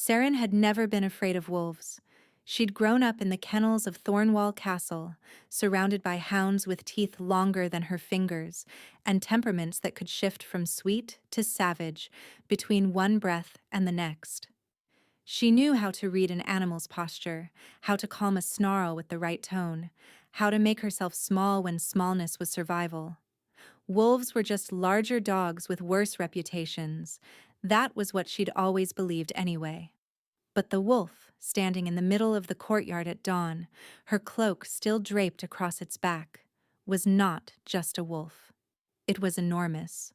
Saren had never been afraid of wolves. She'd grown up in the kennels of Thornwall Castle, surrounded by hounds with teeth longer than her fingers, and temperaments that could shift from sweet to savage between one breath and the next. She knew how to read an animal's posture, how to calm a snarl with the right tone, how to make herself small when smallness was survival. Wolves were just larger dogs with worse reputations. That was what she'd always believed anyway. But the wolf, standing in the middle of the courtyard at dawn, her cloak still draped across its back, was not just a wolf. It was enormous.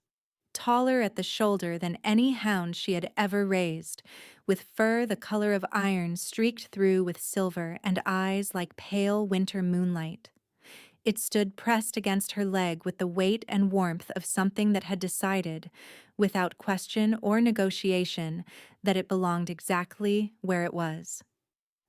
Taller at the shoulder than any hound she had ever raised, with fur the color of iron streaked through with silver and eyes like pale winter moonlight. It stood pressed against her leg with the weight and warmth of something that had decided, without question or negotiation, that it belonged exactly where it was.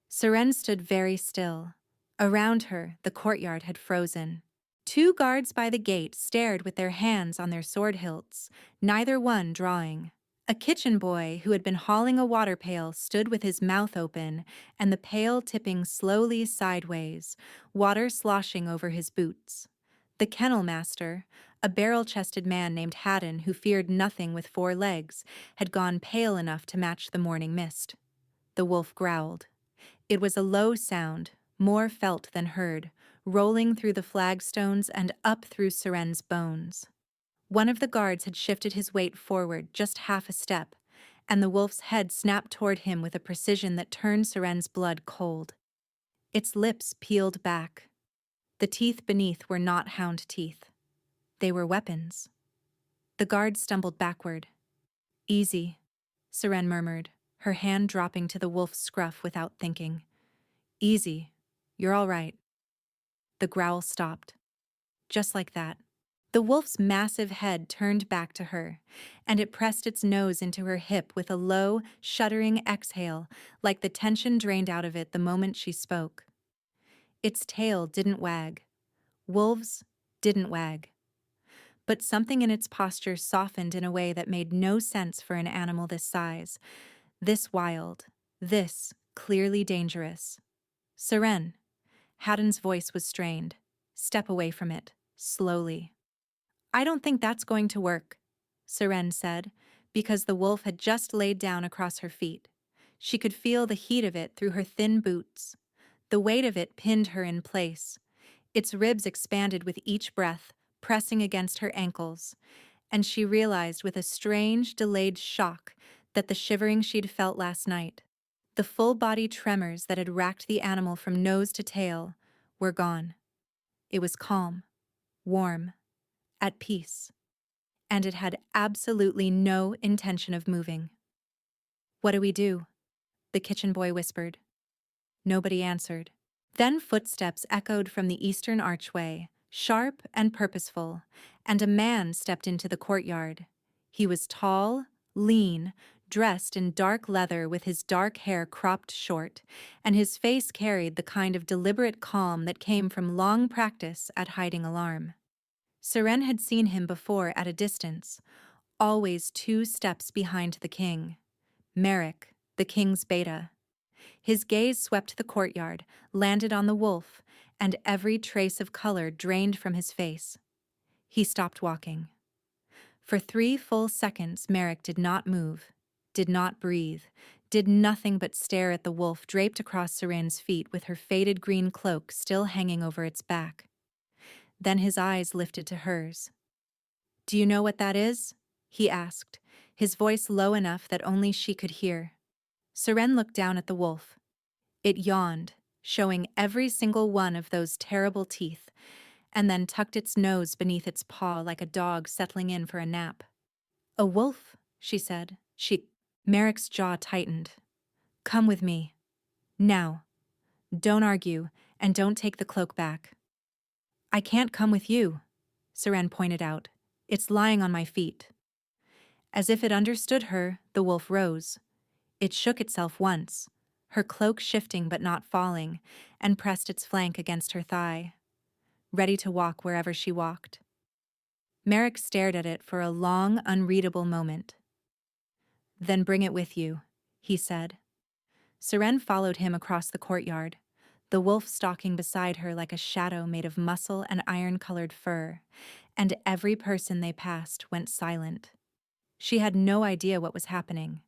Seren stood very still. Around her, the courtyard had frozen. Two guards by the gate stared with their hands on their sword hilts, neither one drawing. A kitchen boy who had been hauling a water pail stood with his mouth open and the pail tipping slowly sideways, water sloshing over his boots. The kennel master, a barrel-chested man named Haddon who feared nothing with 4 legs, had gone pale enough to match the morning mist. The wolf growled. It was a low sound, more felt than heard, rolling through the flagstones and up through Seren's bones. One of the guards had shifted his weight forward just half a step, and the wolf's head snapped toward him with a precision that turned Seren's blood cold. Its lips peeled back. The teeth beneath were not hound teeth. They were weapons. The guard stumbled backward. "Easy," Seren murmured, her hand dropping to the wolf's scruff without thinking. "Easy. You're all right." The growl stopped. Just like that. The wolf's massive head turned back to her, and it pressed its nose into her hip with a low, shuddering exhale, like the tension drained out of it the moment she spoke. Its tail didn't wag. Wolves didn't wag. But something in its posture softened in a way that made no sense for an animal this size, this wild, this clearly dangerous. "Seren." Haddon's voice was strained. "Step away from it, slowly." "I don't think that's going to work," Seren said, because the wolf had just laid down across her feet. She could feel the heat of it through her thin boots. The weight of it pinned her in place. Its ribs expanded with each breath, pressing against her ankles, and she realized with a strange, delayed shock that the shivering she'd felt last night, the full-body tremors that had racked the animal from nose to tail, were gone. It was calm, warm, at peace, and it had absolutely no intention of moving. "What do we do?" the kitchen boy whispered. Nobody answered. Then footsteps echoed from the eastern archway, sharp and purposeful, and a man stepped into the courtyard. He was tall, lean, dressed in dark leather with his dark hair cropped short, and his face carried the kind of deliberate calm that came from long practice at hiding alarm. Seren had seen him before at a distance, always 2 steps behind the king. Merrick, the king's beta. His gaze swept the courtyard, landed on the wolf, and every trace of color drained from his face. He stopped walking. For 3 full seconds, Merrick did not move, did not breathe, did nothing but stare at the wolf draped across Seren's feet with her faded green cloak still hanging over its back. Then his eyes lifted to hers. "Do you know what that is?" he asked, his voice low enough that only she could hear. Seren looked down at the wolf. It yawned, showing every single one of those terrible teeth, and then tucked its nose beneath its paw like a dog settling in for a nap. "A wolf," she said. Merrick's jaw tightened. "Come with me. Now. Don't argue, and don't take the cloak back." "I can't come with you," Seren pointed out. "It's lying on my feet." As if it understood her, the wolf rose. It shook itself once, her cloak shifting but not falling, and pressed its flank against her thigh, ready to walk wherever she walked. Merrick stared at it for a long, unreadable moment. "Then bring it with you," he said, Seren followed him across the courtyard, the wolf stalking beside her like a shadow made of muscle and iron-colored fur, and every person they passed went silent. She had no idea what was happening,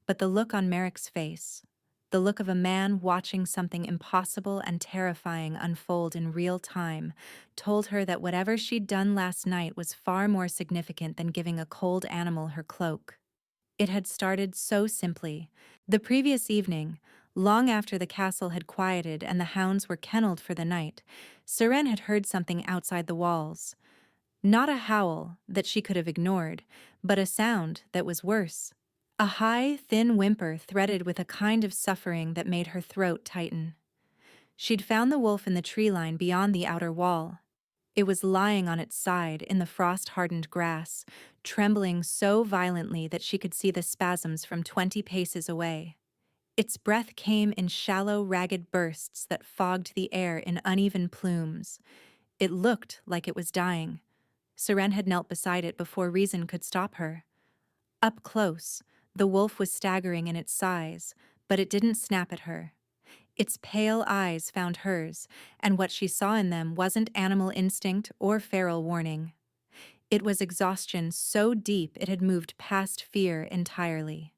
but the look on Merrick's face, the look of a man watching something impossible and terrifying unfold in real time, told her that whatever she'd done last night was far more significant than giving a cold animal her cloak. It had started so simply. The previous evening, long after the castle had quieted and the hounds were kennelled for the night, Seren had heard something outside the walls. Not a howl that she could have ignored, but a sound that was worse. A high, thin whimper threaded with a kind of suffering that made her throat tighten. She'd found the wolf in the tree line beyond the outer wall. It was lying on its side in the frost-hardened grass, trembling so violently that she could see the spasms from 20 paces away. Its breath came in shallow, ragged bursts that fogged the air in uneven plumes. It looked like it was dying. Seren had knelt beside it before reason could stop her. Up close, the wolf was staggering in its size, but it didn't snap at her. Its pale eyes found hers, and what she saw in them wasn't animal instinct or feral warning. It was exhaustion so deep it had moved past fear entirely.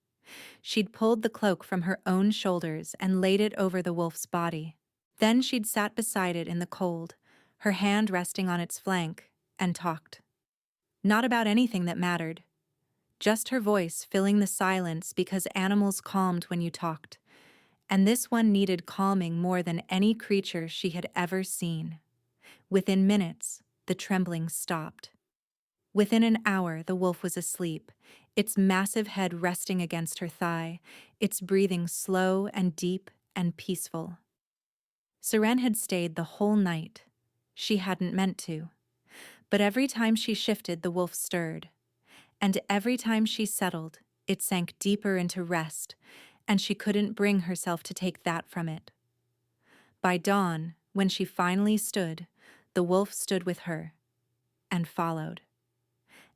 She'd pulled the cloak from her own shoulders and laid it over the wolf's body. Then she'd sat beside it in the cold, her hand resting on its flank, and talked. Not about anything that mattered. Just her voice filling the silence because animals calmed when you talked. And this one needed calming more than any creature she had ever seen. Within minutes, the trembling stopped. Within an hour, the wolf was asleep, its massive head resting against her thigh, its breathing slow and deep and peaceful. Seren had stayed the whole night. She hadn't meant to. But every time she shifted, the wolf stirred. And every time she settled, it sank deeper into rest, and she couldn't bring herself to take that from it. By dawn, when she finally stood, the wolf stood with her and followed.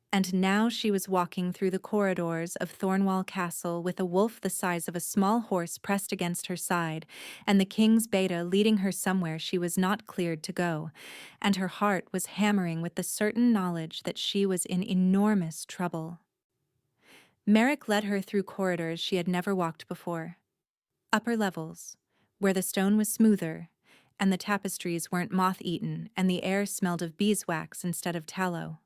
And now she was walking through the corridors of Thornwall Castle with a wolf the size of a small horse pressed against her side, and the king's beta leading her somewhere she was not cleared to go, and her heart was hammering with the certain knowledge that she was in enormous trouble. Merrick led her through corridors she had never walked before. Upper levels, where the stone was smoother, and the tapestries weren't moth-eaten, and the air smelled of beeswax instead of tallow.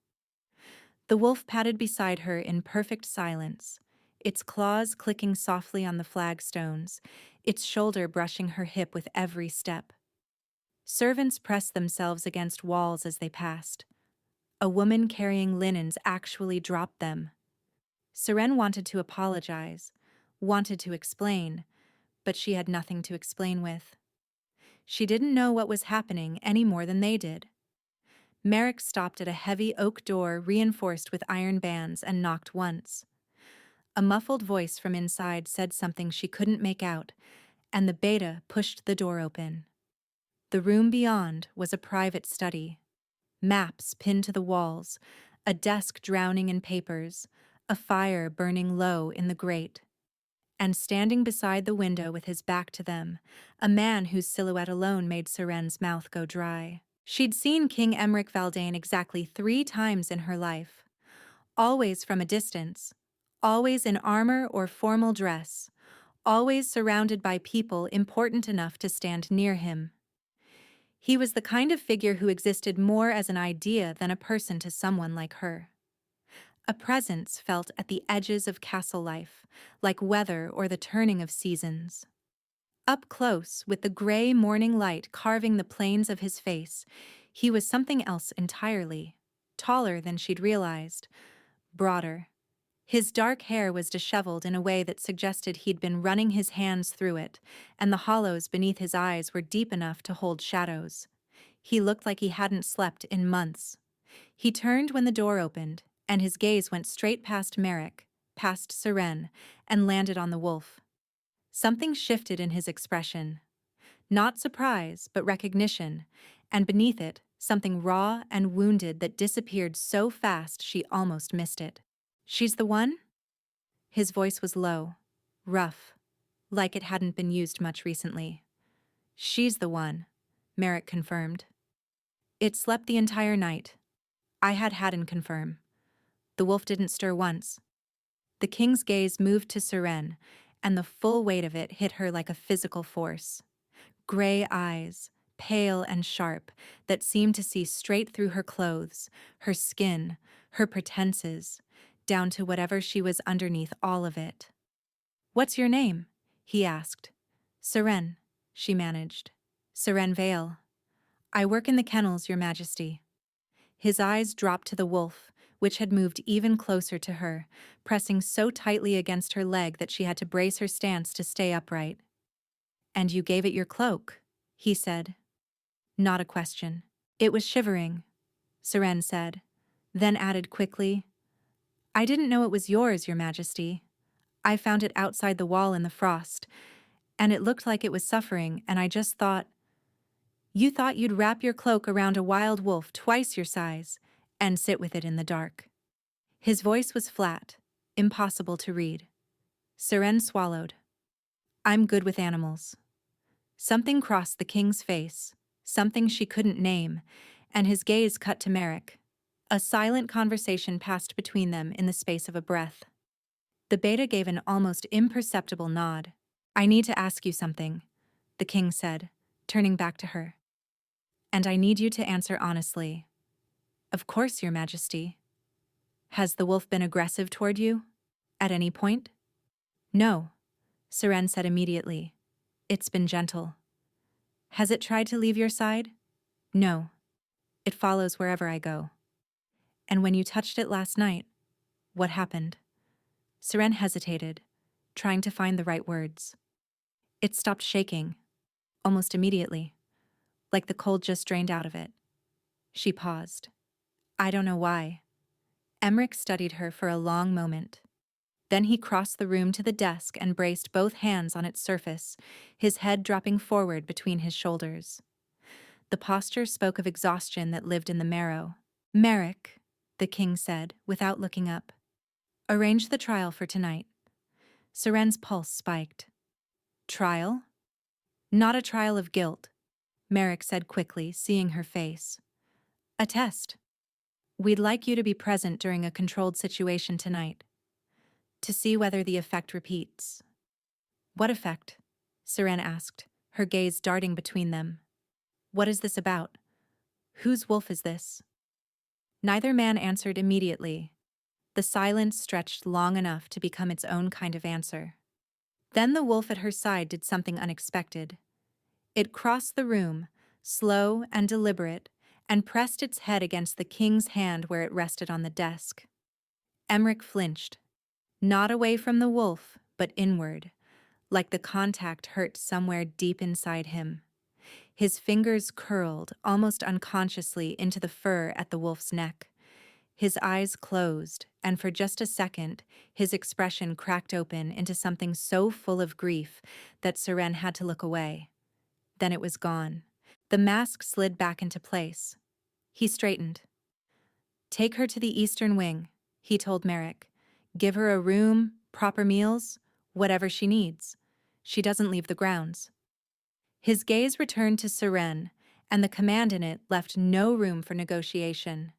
The wolf padded beside her in perfect silence, its claws clicking softly on the flagstones, its shoulder brushing her hip with every step. Servants pressed themselves against walls as they passed. A woman carrying linens actually dropped them. Seren wanted to apologize, wanted to explain, but she had nothing to explain with. She didn't know what was happening any more than they did. Merrick stopped at a heavy oak door reinforced with iron bands and knocked once. A muffled voice from inside said something she couldn't make out, and the beta pushed the door open. The room beyond was a private study. Maps pinned to the walls, a desk drowning in papers, a fire burning low in the grate. And standing beside the window with his back to them, a man whose silhouette alone made Seren's mouth go dry. She'd seen King Emmerich Valdane exactly 3 times in her life. Always from a distance, always in armor or formal dress, always surrounded by people important enough to stand near him. He was the kind of figure who existed more as an idea than a person to someone like her. A presence felt at the edges of castle life, like weather or the turning of seasons. Up close, with the gray morning light carving the planes of his face, he was something else entirely, taller than she'd realized, broader. His dark hair was disheveled in a way that suggested he'd been running his hands through it, and the hollows beneath his eyes were deep enough to hold shadows. He looked like he hadn't slept in months. He turned when the door opened, and his gaze went straight past Merrick, past Seren, and landed on the wolf. Something shifted in his expression. Not surprise, but recognition, and beneath it, something raw and wounded that disappeared so fast she almost missed it. "She's the one?" His voice was low, rough, like it hadn't been used much recently. She's the one, Merrick confirmed. It slept the entire night. I had Haddon confirm. The wolf didn't stir once. The king's gaze moved to Seren, and the full weight of it hit her like a physical force. Gray eyes, pale and sharp, that seemed to see straight through her clothes, her skin, her pretenses, down to whatever she was underneath all of it. "What's your name?" he asked. "Seren," she managed. "Seren Vale. I work in the kennels, Your Majesty." His eyes dropped to the wolf, which had moved even closer to her, pressing so tightly against her leg that she had to brace her stance to stay upright. "And you gave it your cloak," he said. Not a question. "It was Shivering," Seren said, then added quickly, "I didn't know it was yours, Your Majesty. I found it outside the wall in the frost, and it looked like it was suffering, and I just thought—" "You thought you'd wrap your cloak around a wild wolf twice your size and sit with it in the dark." His voice was flat, impossible to read. Seren swallowed. "I'm good with animals." Something crossed the king's face, something she couldn't name, and his gaze cut to Merrick. A silent conversation passed between them in the space of a breath. The beta gave an almost imperceptible nod. "I need to ask you something," the king said, turning back to her. "And I need you to answer honestly." "Of course, Your Majesty." "Has the wolf been aggressive toward you? At any point?" "No," Seren said immediately. "It's been gentle." "Has it tried to leave your side?" "No. It follows wherever I go." "And when you touched it last night, what happened?" Seren hesitated, trying to find the right words. "It stopped shaking, almost immediately, like the cold just drained out of it." She paused. "I don't know why." Emmerich studied her for a long moment. Then he crossed the room to the desk and braced both hands on its surface, his head dropping forward between his shoulders. The posture spoke of exhaustion that lived in the marrow. "Merrick," the king said, without looking up, "arrange the trial for tonight." Seren's pulse spiked. "Trial?" "Not a trial of guilt," Merrick said quickly, seeing her face. "A test. We'd like you to be present during a controlled situation tonight, to see whether the effect repeats." "What effect?" Seren asked, her gaze darting between them. "What is this about? Whose wolf is this?" Neither man answered immediately. The silence stretched long enough to become its own kind of answer. Then the wolf at her side did something unexpected. It crossed the room, slow and deliberate, and pressed its head against the king's hand where it rested on the desk. Emmerich flinched. Not away from the wolf, but inward, like the contact hurt somewhere deep inside him. His fingers curled, almost unconsciously, into the fur at the wolf's neck. His eyes closed, and for just a second, his expression cracked open into something so full of grief that Seren had to look away. Then it was gone. The mask slid back into place. He straightened. "Take her to the eastern wing," he told Merrick. "Give her a room, proper meals, whatever she needs. She doesn't leave the grounds." His gaze returned to Seren, and the command in it left no room for negotiation.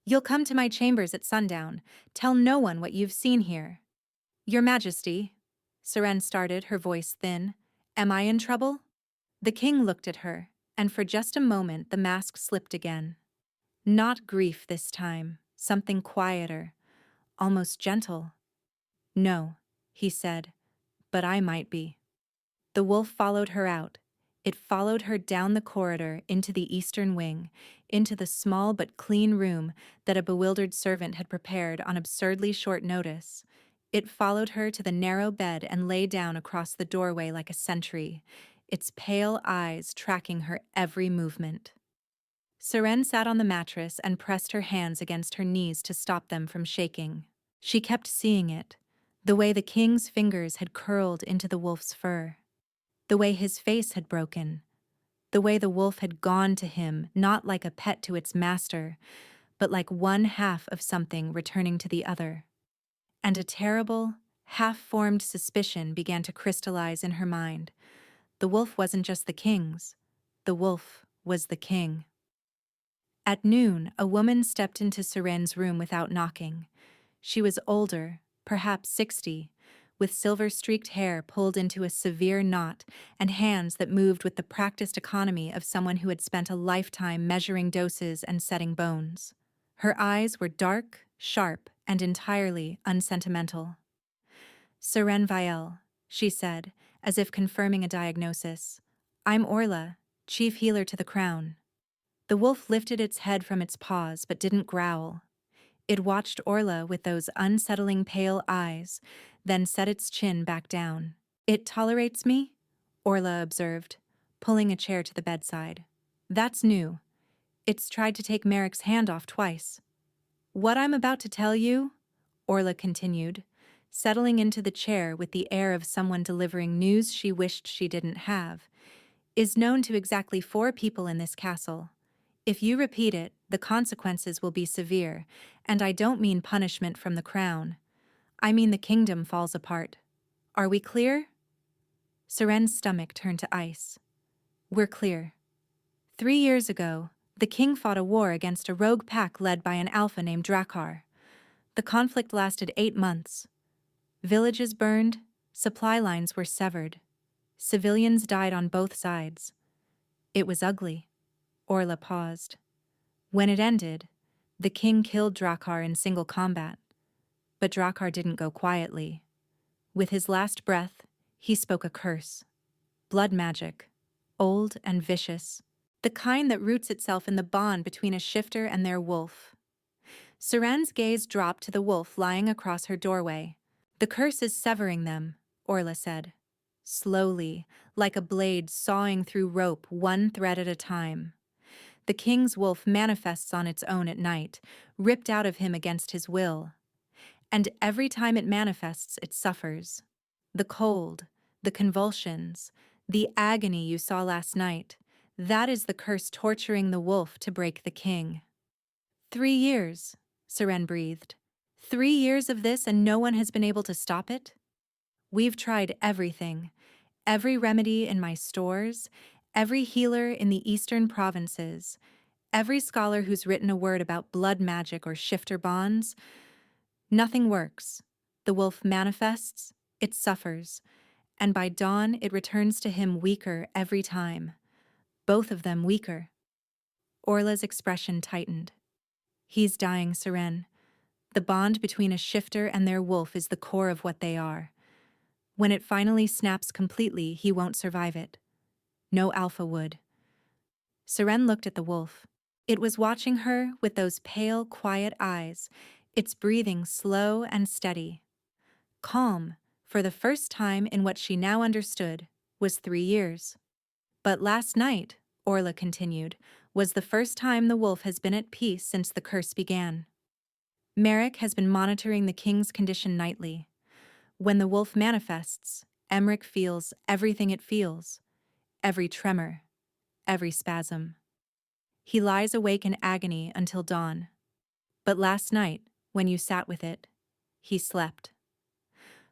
"You'll come to my chambers at sundown. Tell no one what you've seen here." "Your Majesty," Seren started, her voice thin, "am I in trouble?" The king looked at her, and for just a moment the mask slipped again. Not grief this time, something quieter, almost gentle. "No," he said, "but I might be." The wolf followed her out. It followed her down the corridor into the eastern wing, into the small but clean room that a bewildered servant had prepared on absurdly short notice. It followed her to the narrow bed and lay down across the doorway like a sentry, its pale eyes tracking her every movement. Seren sat on the mattress and pressed her hands against her knees to stop them from shaking. She kept seeing it, the way the king's fingers had curled into the wolf's fur, the way his face had broken, the way the wolf had gone to him not like a pet to its master, but like one half of something returning to the other. And a terrible, Half-formed suspicion began to crystallize in her mind. The wolf wasn't just the king's. The wolf was the king. At noon, a woman stepped into Seren's room without knocking. She was older, perhaps 60, with silver-streaked hair pulled into a severe knot and hands that moved with the practiced economy of someone who had spent a lifetime measuring doses and setting bones. Her eyes were dark, sharp, and entirely unsentimental. "Seren Viel," she said, as if confirming a diagnosis. "I'm Orla, chief healer to the crown." The wolf lifted its head from its paws but didn't growl. It watched Orla with those unsettling pale eyes, then set its chin back down. "It tolerates me?" Orla observed, pulling a chair to the bedside. "That's new. It's tried to take Merrick's hand off twice." "What I'm about to tell you," Orla continued, settling into the chair with the air of someone delivering news she wished she didn't have, "is known to exactly 4 people in this castle. If you repeat it, the consequences will be severe, and I don't mean punishment from the crown. I mean the kingdom falls apart. Are we clear?" Seren's stomach turned to ice. "We're clear. 3 years ago, the king fought a war against a rogue pack led by an alpha named Drakkar. The conflict lasted 8 months. Villages burned, supply lines were severed. Civilians died on both sides. It was ugly." Orla paused. "When it ended, the king killed Drakkar in single combat. But Drakkar didn't go quietly. With his last breath, he spoke a curse. Blood magic, old and vicious, the kind that roots itself in the bond between a shifter and their wolf." Seren's gaze dropped to the wolf lying across her doorway. "The curse is severing them," Orla said. "Slowly, like a blade sawing through rope, one thread at a time. The king's wolf manifests on its own at night, ripped out of him against his will. And every time it manifests, it suffers. The cold, the convulsions, the agony you saw last night, that is the curse torturing the wolf to break the king." 3 years, Seren breathed. 3 years of this and no one has been able to stop it? "We've tried everything. Every remedy in my stores, every healer in the eastern provinces, every scholar who's written a word about blood magic or shifter bonds. Nothing works. The wolf manifests, it suffers, and by dawn it returns to him weaker every time. Both of them weaker." Orla's expression tightened. "He's dying, Seren. The bond between a shifter and their wolf is the core of what they are. When it finally snaps completely, he won't survive it. No alpha would." Seren looked at the wolf. It was watching her with those pale, quiet eyes, its breathing slow and steady. Calm, for the first time in what she now understood, was 3 years. "But last night," Orla continued, "was the first time the wolf has been at peace since the curse began. Merrick has been monitoring the king's condition nightly. When the wolf manifests, Emmerich feels everything it feels, every tremor, every spasm. He lies awake in agony until dawn. But last night, when you sat with it, he slept.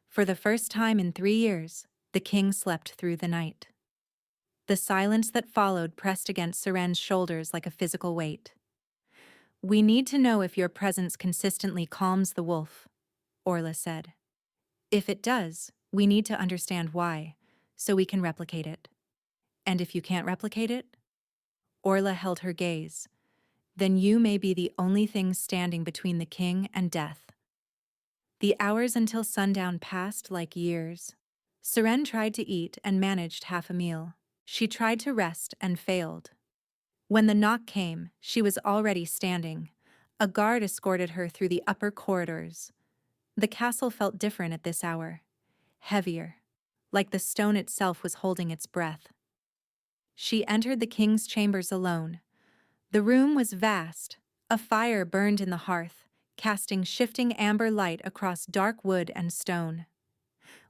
For the first time in 3 years, the king slept through the night." The silence that followed pressed against Seren's shoulders like a physical weight. "We need to know if your presence consistently calms the wolf," Orla said. "If it does, we need to understand why, so we can replicate it. And if you can't replicate it?" Orla held her gaze. "Then you may be the only thing standing between the king and death." The hours until sundown passed like years. Seren tried to eat and managed half a meal. She tried to rest and failed. When the knock came, she was already standing. A guard escorted her through the upper corridors. The castle felt different at this hour. Heavier, like the stone itself was holding its breath. She entered the king's chambers alone. The room was vast. A fire burned in the hearth, casting shifting amber light across dark wood and stone.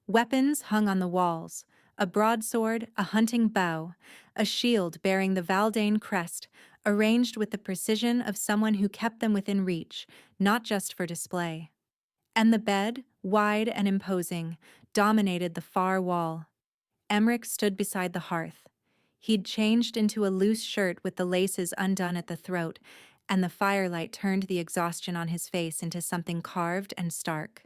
Weapons hung on the walls, a broadsword, a hunting bow, a shield bearing the Valdane crest, arranged with the precision of someone who kept them within reach, not just for display. And the bed, wide and imposing, dominated the far wall. Emmerich stood beside the hearth. He'd changed into a loose shirt with the laces undone at the throat, and the firelight turned the exhaustion on his face into something carved and stark.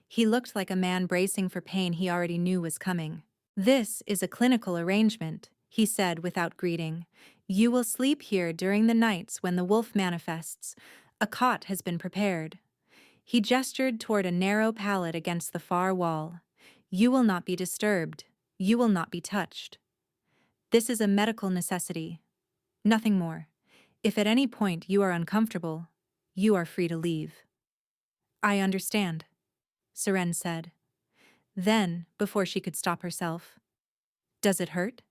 He looked like a man bracing for pain he already knew was coming. "This is a clinical arrangement," he said without greeting. "You will sleep here during the nights when the wolf manifests. A cot has been prepared." He gestured toward a narrow pallet against the far wall. "You will not be disturbed. You will not be touched. This is a medical necessity. Nothing more. If at any point you are uncomfortable, you are free to leave." "I understand," Seren said. Then, before she could stop herself, "Does it hurt?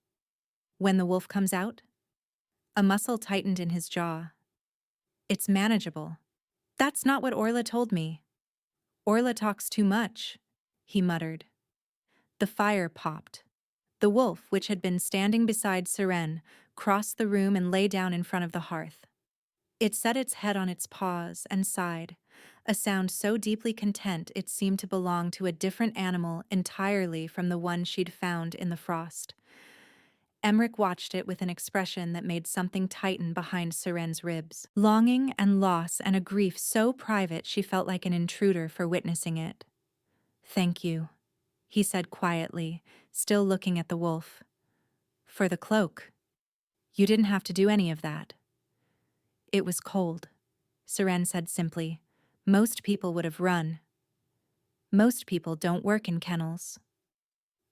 When the wolf comes out?" A muscle tightened in his jaw. "It's manageable." "That's not what Orla told me." "Orla talks too much," he muttered. The fire popped. The wolf, which had been standing beside Seren, crossed the room and lay down in front of the hearth. It set its head on its paws and sighed, a sound so deeply content it seemed to belong to a different animal entirely from the one she'd found in the frost. Emmerich watched it with an expression that made something tighten behind Seren's ribs. Longing and loss and a grief so private she felt like an intruder for witnessing it. "Thank you," he said quietly, still looking at the wolf. "For the cloak. You didn't have to do any of that." "It was cold," Seren said simply. "Most people would have run." "Most people don't work in kennels."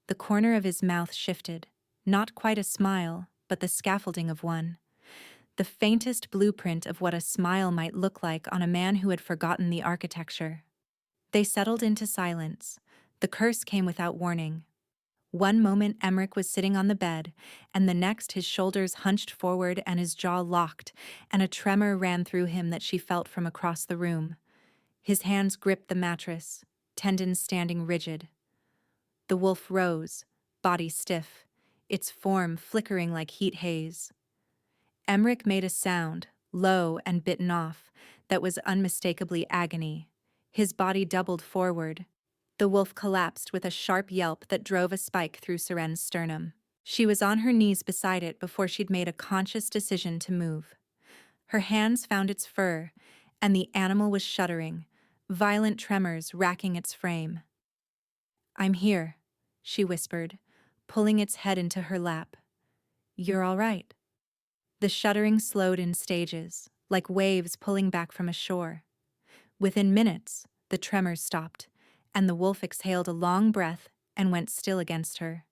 The corner of his mouth shifted, not quite a smile, but the scaffolding of one. The faintest blueprint of what a smile might look like on a man who had forgotten the architecture. They settled into silence. The curse came without warning. One moment Emmerich was sitting on the bed, and the next his shoulders hunched forward and his jaw locked, and a tremor ran through him that she felt from across the room. His hands gripped the mattress, tendons standing rigid. The wolf rose, body stiff, its form flickering like heat haze. Emmerich made a sound, low and bitten off, that was unmistakably agony. His body doubled forward. The wolf collapsed with a sharp yelp that drove a spike through Seren's sternum. She was on her knees beside it before she'd made a conscious decision to move. Her hands found its fur, and the animal was shuddering, violent tremors racking its frame. "I'm here," she whispered, pulling its head into her lap. "You're all right." The shuddering slowed in stages, like waves pulling back from a shore. Within minutes, the tremors stopped, and the wolf exhaled a long breath and went still against her.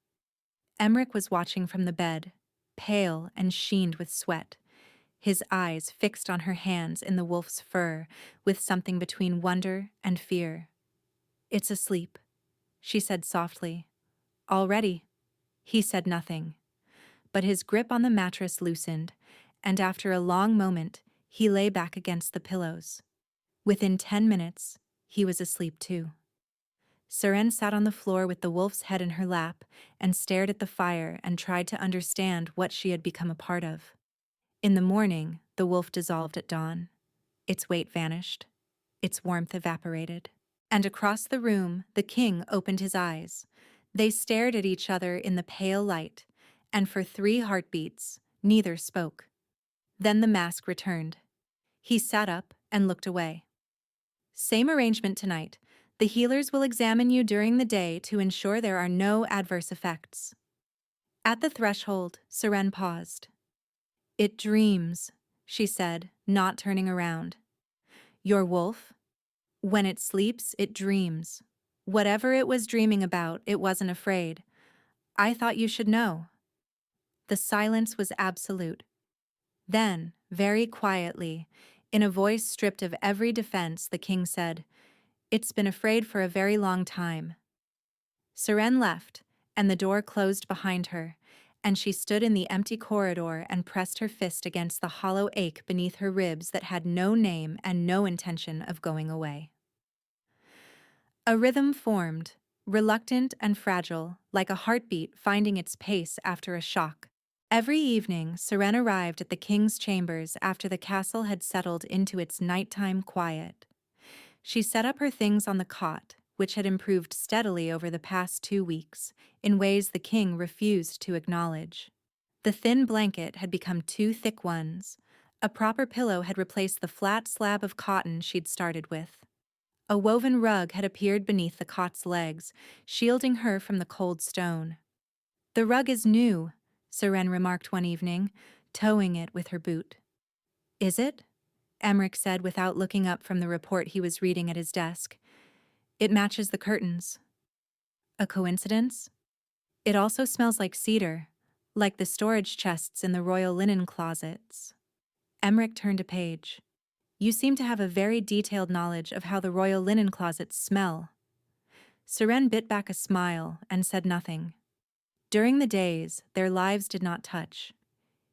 Emmerich was watching from the bed, pale and sheened with sweat, his eyes fixed on her hands in the wolf's fur with something between wonder and fear. "It's asleep," she said softly. "Already?" He said nothing. But his grip on the mattress loosened, and after a long moment, he lay back against the pillows. Within 10 minutes, he was asleep too. Seren sat on the floor with the wolf's head in her lap and stared at the fire and tried to understand what she had become a part of. In the morning, the wolf dissolved at dawn. Its weight vanished. Its warmth evaporated. And across the room, the king opened his eyes. They stared at each other in the pale light, and for 3 heartbeats, neither spoke. Then the mask returned. He sat up and looked away. "Same arrangement tonight. The healers will examine you during the day to ensure there are no adverse effects." At the threshold, Seren paused. "It dreams," she said, not turning around. "Your wolf? When it sleeps, it dreams. Whatever it was dreaming about, it wasn't afraid. I thought you should know." The silence was absolute. Then, very quietly, in a voice stripped of every defense, the king said, "It's been afraid for a very long time." Seren left, and the door closed behind her, and she stood in the empty corridor and pressed her fist against the hollow ache beneath her ribs that had no name and no intention of going away. A rhythm formed, reluctant and fragile, like a heartbeat finding its pace after a shock. Every evening, Seren arrived at the king's chambers after the castle had settled into its nighttime quiet. She set up her things on the cot, which had improved steadily over the past 2 weeks, in ways the king refused to acknowledge. The thin blanket had become two thick ones. A proper pillow had replaced the flat slab of cotton she'd started with. A woven rug had appeared beneath the cot's legs, shielding her from the cold stone. "The rug is new," Seren remarked one evening, towing it with her boot. "Is it?" Emmerich said without looking up from the report he was reading at his desk. "It matches the curtains." "A coincidence?" "It also smells like cedar, like the storage chests in the royal linen closets." Emmerich turned a page. "You seem to have a very detailed knowledge of how the royal linen closets smell." Seren bit back a smile and said nothing. During the days, their lives did not touch.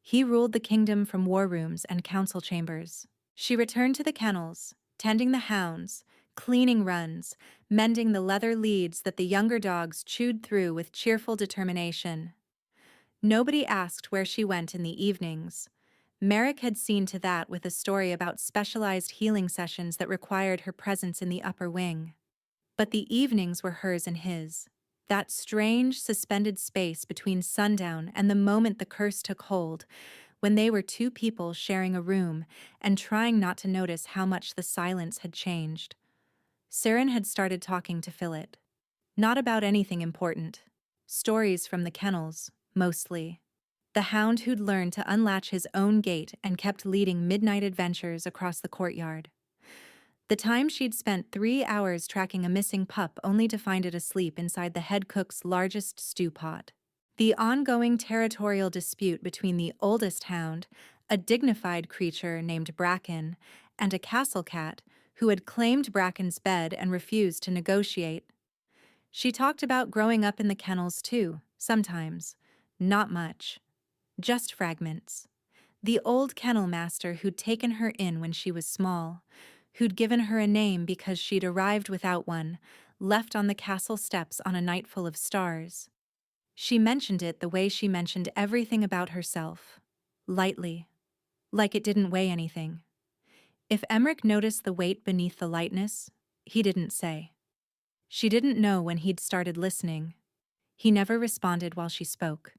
He ruled the kingdom from war rooms and council chambers. She returned to the kennels, tending the hounds, cleaning runs, mending the leather leads that the younger dogs chewed through with cheerful determination. Nobody asked where she went in the evenings. Merrick had seen to that with a story about specialized healing sessions that required her presence in the upper wing. But the evenings were hers and his. That strange, suspended space between sundown and the moment the curse took hold, when they were two people sharing a room and trying not to notice how much the silence had changed. Seren had started talking to fill it. Not about anything important. Stories from the kennels, mostly. The hound who'd learned to unlatch his own gate and kept leading midnight adventures across the courtyard. The time she'd spent 3 hours tracking a missing pup only to find it asleep inside the head cook's largest stew pot. The ongoing territorial dispute between the oldest hound, a dignified creature named Bracken, and a castle cat who had claimed Bracken's bed and refused to negotiate. She talked about growing up in the kennels too, sometimes. Not much. Just fragments. The old kennel master who'd taken her in when she was small, who'd given her a name because she'd arrived without one, left on the castle steps on a night full of stars. She mentioned it the way she mentioned everything about herself. Lightly. Like it didn't weigh anything. If Emmerich noticed the weight beneath the lightness, he didn't say. She didn't know when he'd started listening. He never responded while she spoke.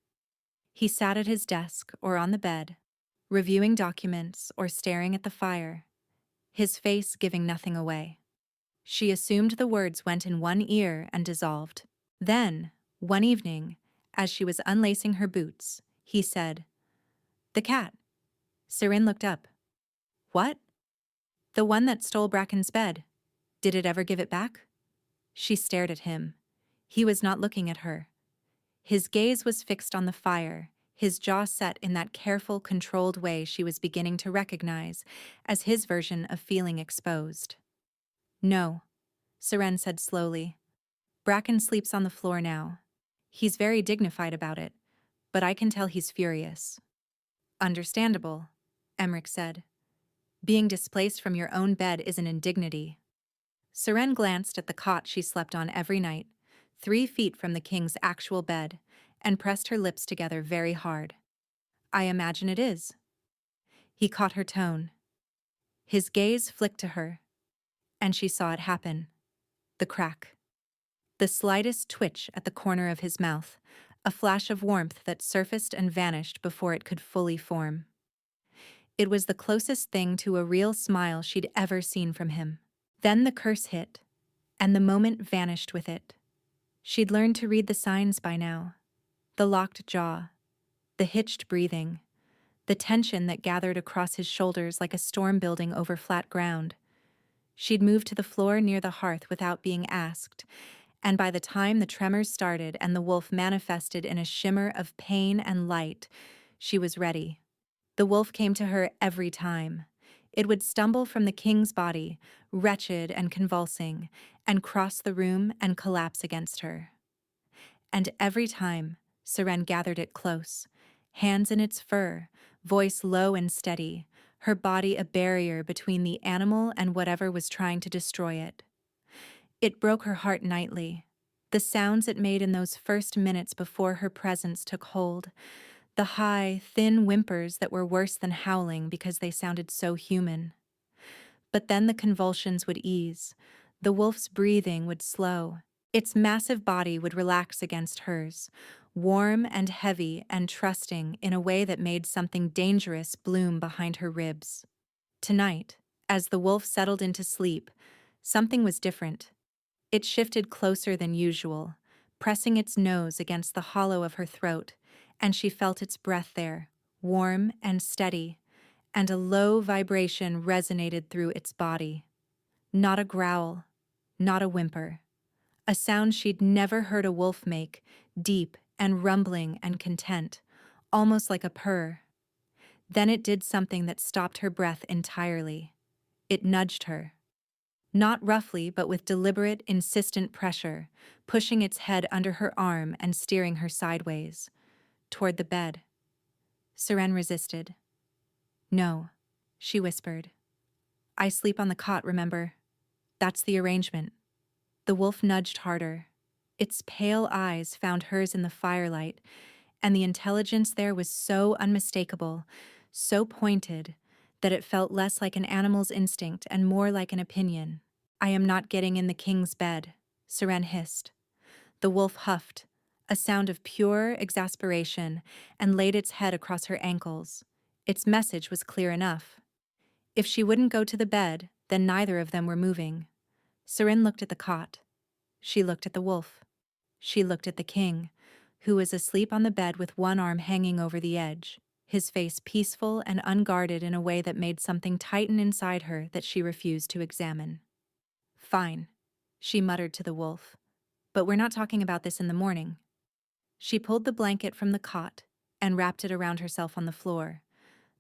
He sat at his desk or on the bed, reviewing documents or staring at the fire, his face giving nothing away. She assumed the words went in one ear and dissolved. Then, one evening, as she was unlacing her boots, he said, "The cat." Seren looked up. "What?" "The one that stole Bracken's bed. Did it ever give it back?" She stared at him. He was not looking at her. His gaze was fixed on the fire, his jaw set in that careful, controlled way she was beginning to recognize as his version of feeling exposed. "No," Seren said slowly. "Bracken sleeps on the floor now. He's very dignified about it, but I can tell he's furious." "Understandable," Emmerich said. "Being displaced from your own bed is an indignity." Seren glanced at the cot she slept on every night, 3 feet from the king's actual bed, and pressed her lips together very hard. "I imagine it is." He caught her tone. His gaze flicked to her, and she saw it happen. The crack. The slightest twitch at the corner of his mouth, a flash of warmth that surfaced and vanished before it could fully form. It was the closest thing to a real smile she'd ever seen from him. Then the curse hit, and the moment vanished with it. She'd learned to read the signs by now. The locked jaw, the hitched breathing, the tension that gathered across his shoulders like a storm building over flat ground. She'd moved to the floor near the hearth without being asked, and by the time the tremors started and the wolf manifested in a shimmer of pain and light, she was ready. The wolf came to her every time. It would stumble from the king's body, wretched and convulsing, and cross the room and collapse against her. And every time, Seren gathered it close, hands in its fur, voice low and steady, her body a barrier between the animal and whatever was trying to destroy it. It broke her heart nightly, the sounds it made in those first minutes before her presence took hold, the high, thin whimpers that were worse than howling because they sounded so human. But then the convulsions would ease, The wolf's breathing would slow. Its massive body would relax against hers, warm and heavy and trusting in a way that made something dangerous bloom behind her ribs. Tonight, as the wolf settled into sleep, something was different. It shifted closer than usual, pressing its nose against the hollow of her throat, and she felt its breath there, warm and steady, and a low vibration resonated through its body. Not a growl, not a whimper. A sound she'd never heard a wolf make, deep and rumbling and content, almost like a purr. Then it did something that stopped her breath entirely. It nudged her. Not roughly, but with deliberate, insistent pressure, pushing its head under her arm and steering her sideways, toward the bed. Seren resisted. "No," she whispered. "I sleep on the cot, remember? That's the arrangement." The wolf nudged harder. Its pale eyes found hers in the firelight, and the intelligence there was so unmistakable, so pointed, that it felt less like an animal's instinct and more like an opinion. "I am not getting in the king's bed," Seren hissed. The wolf huffed, a sound of pure exasperation, and laid its head across her ankles. Its message was clear enough. If she wouldn't go to the bed, then neither of them were moving. Seren looked at the cot. She looked at the wolf. She looked at the king, who was asleep on the bed with one arm hanging over the edge, his face peaceful and unguarded in a way that made something tighten inside her that she refused to examine. "Fine," she muttered to the wolf, "but we're not talking about this in the morning." She pulled the blanket from the cot and wrapped it around herself on the floor.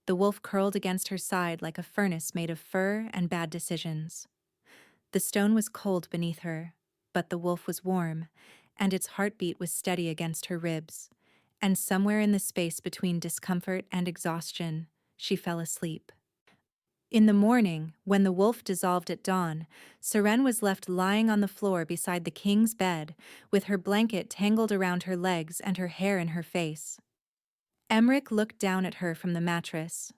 The wolf curled against her side like a furnace made of fur and bad decisions. The stone was cold beneath her, but the wolf was warm, and its heartbeat was steady against her ribs. And somewhere in the space between discomfort and exhaustion, she fell asleep. In the morning, when the wolf dissolved at dawn, Seren was left lying on the floor beside the king's bed, with her blanket tangled around her legs and her hair in her face. Emmerich looked down at her from the mattress.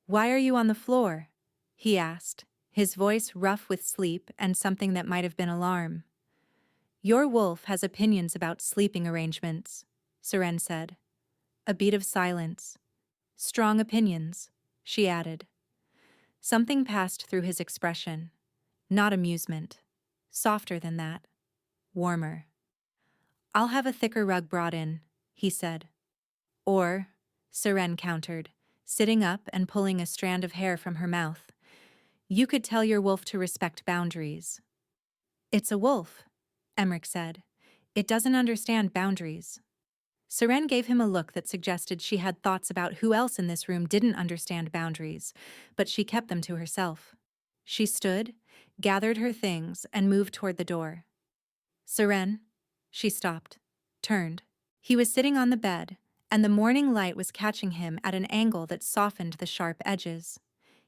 "Why are you on the floor?" he asked, his voice rough with sleep and something that might have been alarm. "Your wolf has opinions about sleeping arrangements," Seren said. A beat of silence. "Strong opinions," she added. Something passed through his expression. Not amusement. Softer than that. Warmer. "I'll have a thicker rug brought in," he said. "Or," Seren countered, sitting up and pulling a strand of hair from her mouth, "you could tell your wolf to respect boundaries." "It's a wolf," Emmerich said. "It doesn't understand boundaries." Seren gave him a look that suggested she had thoughts about who else in this room didn't understand boundaries, but she kept them to herself. She stood, gathered her things, and moved toward the door. "Seren," she stopped, turned. He was sitting on the bed, and the morning light was catching him at an angle that softened the sharp edges.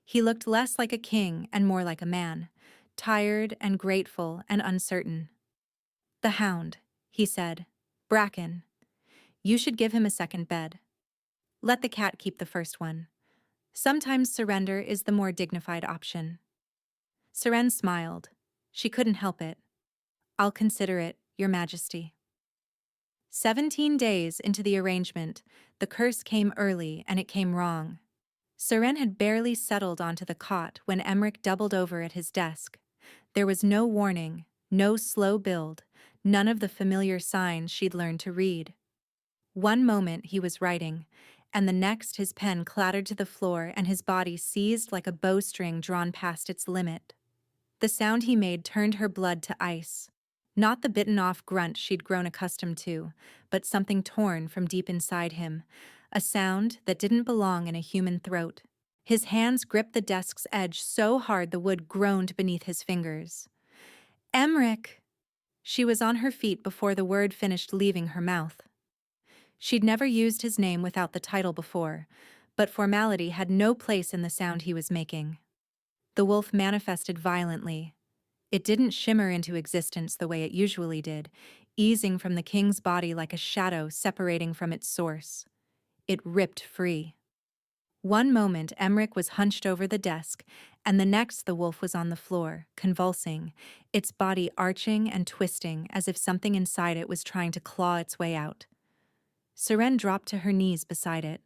He looked less like a king and more like a man, tired and grateful and uncertain. "The hound," he said. "Bracken. You should give him a second bed. Let the cat keep the first one. Sometimes surrender is the more dignified option." Seren smiled. She couldn't help it. "I'll consider it, Your Majesty." 17 days into the arrangement, the curse came early and it came wrong. Seren had barely settled onto the cot when Emmerich doubled over at his desk. There was no warning, no slow build, none of the familiar signs she'd learned to read. One moment he was writing, and the next his pen clattered to the floor and his body seized like a bowstring drawn past its limit. The sound he made turned her blood to ice. Not the bitten-off grunt she'd grown accustomed to, but something torn from deep inside him, a sound that didn't belong in a human throat. His hands gripped the desk's edge so hard the wood groaned beneath his fingers. "Emmerich!" She was on her feet before the word finished leaving her mouth. She'd never used his name without the title before, but formality had no place in the sound he was making. The wolf manifested violently. It didn't shimmer into existence the way it usually did, easing from the king's body like a shadow separating from its source. It ripped free. One moment Emmerich was hunched over the desk, and the next the wolf was on the floor, convulsing, its body arching and twisting as if something inside it was trying to claw its way out. Seren dropped to her knees beside it.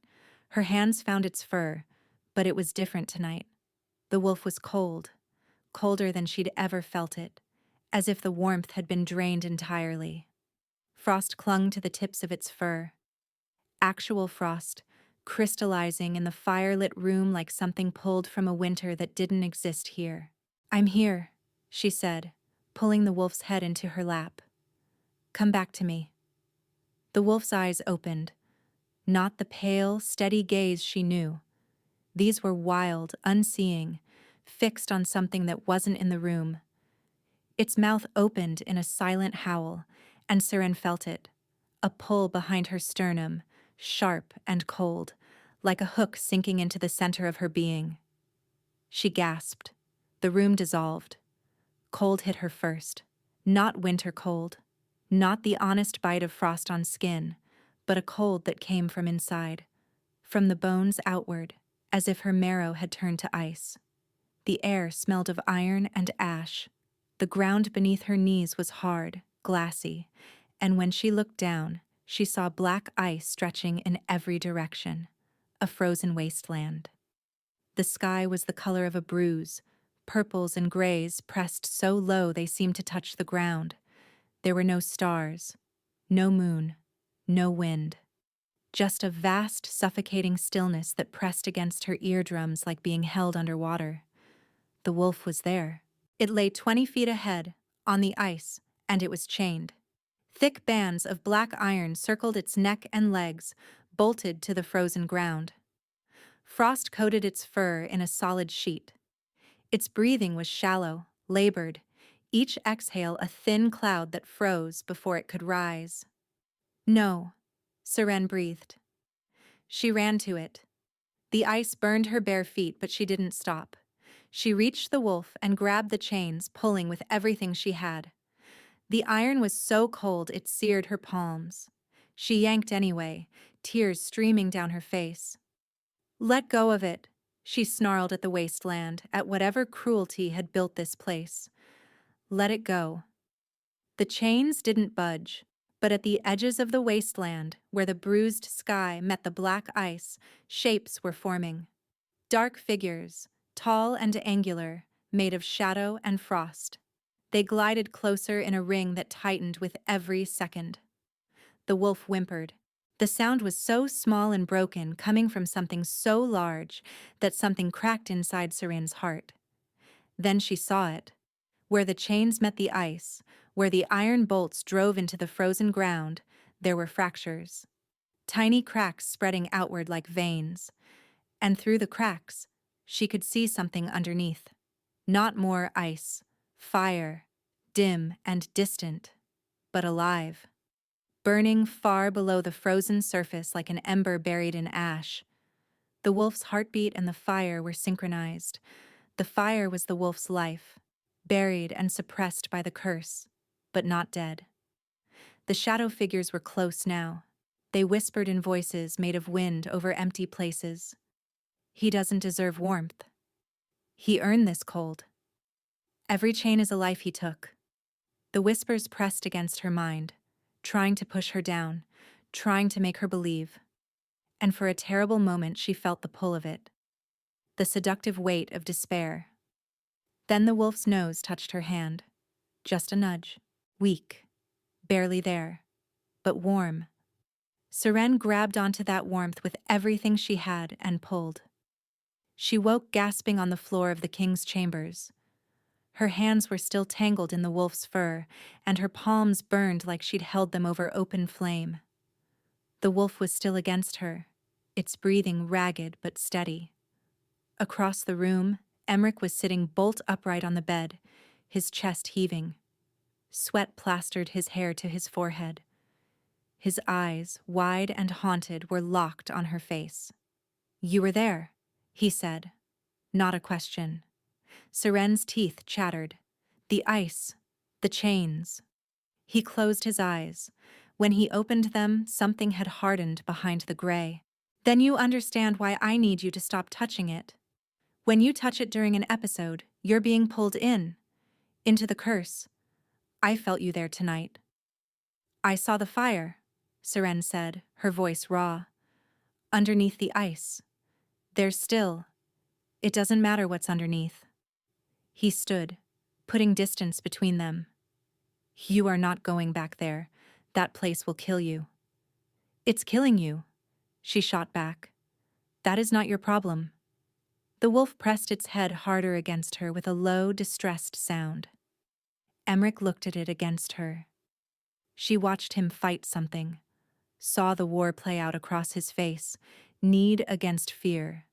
Her hands found its fur, but it was different tonight. The wolf was cold, colder than she'd ever felt it, as if the warmth had been drained entirely. Frost clung to the tips of its fur. Actual frost, crystallizing in the fire-lit room like something pulled from a winter that didn't exist here. "I'm here," she said, pulling the wolf's head into her lap. "Come back to me." The wolf's eyes opened, not the pale, steady gaze she knew. These were wild, unseeing, fixed on something that wasn't in the room. Its mouth opened in a silent howl, and Seren felt it, a pull behind her sternum, sharp and cold, like a hook sinking into the center of her being. She gasped. The room dissolved. Cold hit her first. Not winter cold. Not the honest bite of frost on skin, but a cold that came from inside, from the bones outward, as if her marrow had turned to ice. The air smelled of iron and ash. The ground beneath her knees was hard, glassy, and when she looked down, she saw black ice stretching in every direction, a frozen wasteland. The sky was the color of a bruise, purples and grays pressed so low they seemed to touch the ground. There were no stars, no moon, no wind. Just a vast, suffocating stillness that pressed against her eardrums like being held underwater. The wolf was there. It lay 20 feet ahead, on the ice, and it was chained. Thick bands of black iron circled its neck and legs, bolted to the frozen ground. Frost coated its fur in a solid sheet. Its breathing was shallow, labored, each exhale a thin cloud that froze before it could rise. "No," Seren breathed. She ran to it. The ice burned her bare feet, but she didn't stop. She reached the wolf and grabbed the chains, pulling with everything she had. The iron was so cold it seared her palms. She yanked anyway, tears streaming down her face. "Let go of it," she snarled at the wasteland, at whatever cruelty had built this place. "Let it go." The chains didn't budge, but at the edges of the wasteland, where the bruised sky met the black ice, shapes were forming. Dark figures, tall and angular, made of shadow and frost. They glided closer in a ring that tightened with every second. The wolf whimpered. The sound was so small and broken, coming from something so large that something cracked inside Seren's heart. Then she saw it. Where the chains met the ice, where the iron bolts drove into the frozen ground, there were fractures. Tiny cracks spreading outward like veins. And through the cracks, she could see something underneath. Not more ice, fire, dim and distant, but alive. Burning far below the frozen surface like an ember buried in ash. The wolf's heartbeat and the fire were synchronized. The fire was the wolf's life, buried and suppressed by the curse, but not dead. The shadow figures were close now. They whispered in voices made of wind over empty places. "He doesn't deserve warmth. He earned this cold. Every chain is a life he took." The whispers pressed against her mind, trying to push her down, trying to make her believe. And for a terrible moment she felt the pull of it, the seductive weight of despair. Then the wolf's nose touched her hand. Just a nudge, weak, barely there, but warm. Seren grabbed onto that warmth with everything she had and pulled. She woke gasping on the floor of the king's chambers. Her hands were still tangled in the wolf's fur, and her palms burned like she'd held them over open flame. The wolf was still against her, its breathing ragged but steady. Across the room, Emmerich was sitting bolt upright on the bed, his chest heaving. Sweat plastered his hair to his forehead. His eyes, wide and haunted, were locked on her face. "You were there," he said. Not a question. Seren's teeth chattered. The ice, the chains. He closed his eyes. When he opened them, something had hardened behind the gray. "Then you understand why I need you to stop touching it." When you touch it during an episode, you're being pulled into the curse. I felt you there tonight. I saw the fire, Seren said, her voice raw. Underneath the ice. There's still. It doesn't matter what's underneath. He stood, putting distance between them. You are not going back there. That place will kill you. It's killing you, she shot back. That is not your problem. The wolf pressed its head harder against her with a low, distressed sound. Emmerich looked at it against her. She watched him fight something, saw the war play out across his face, need against fear,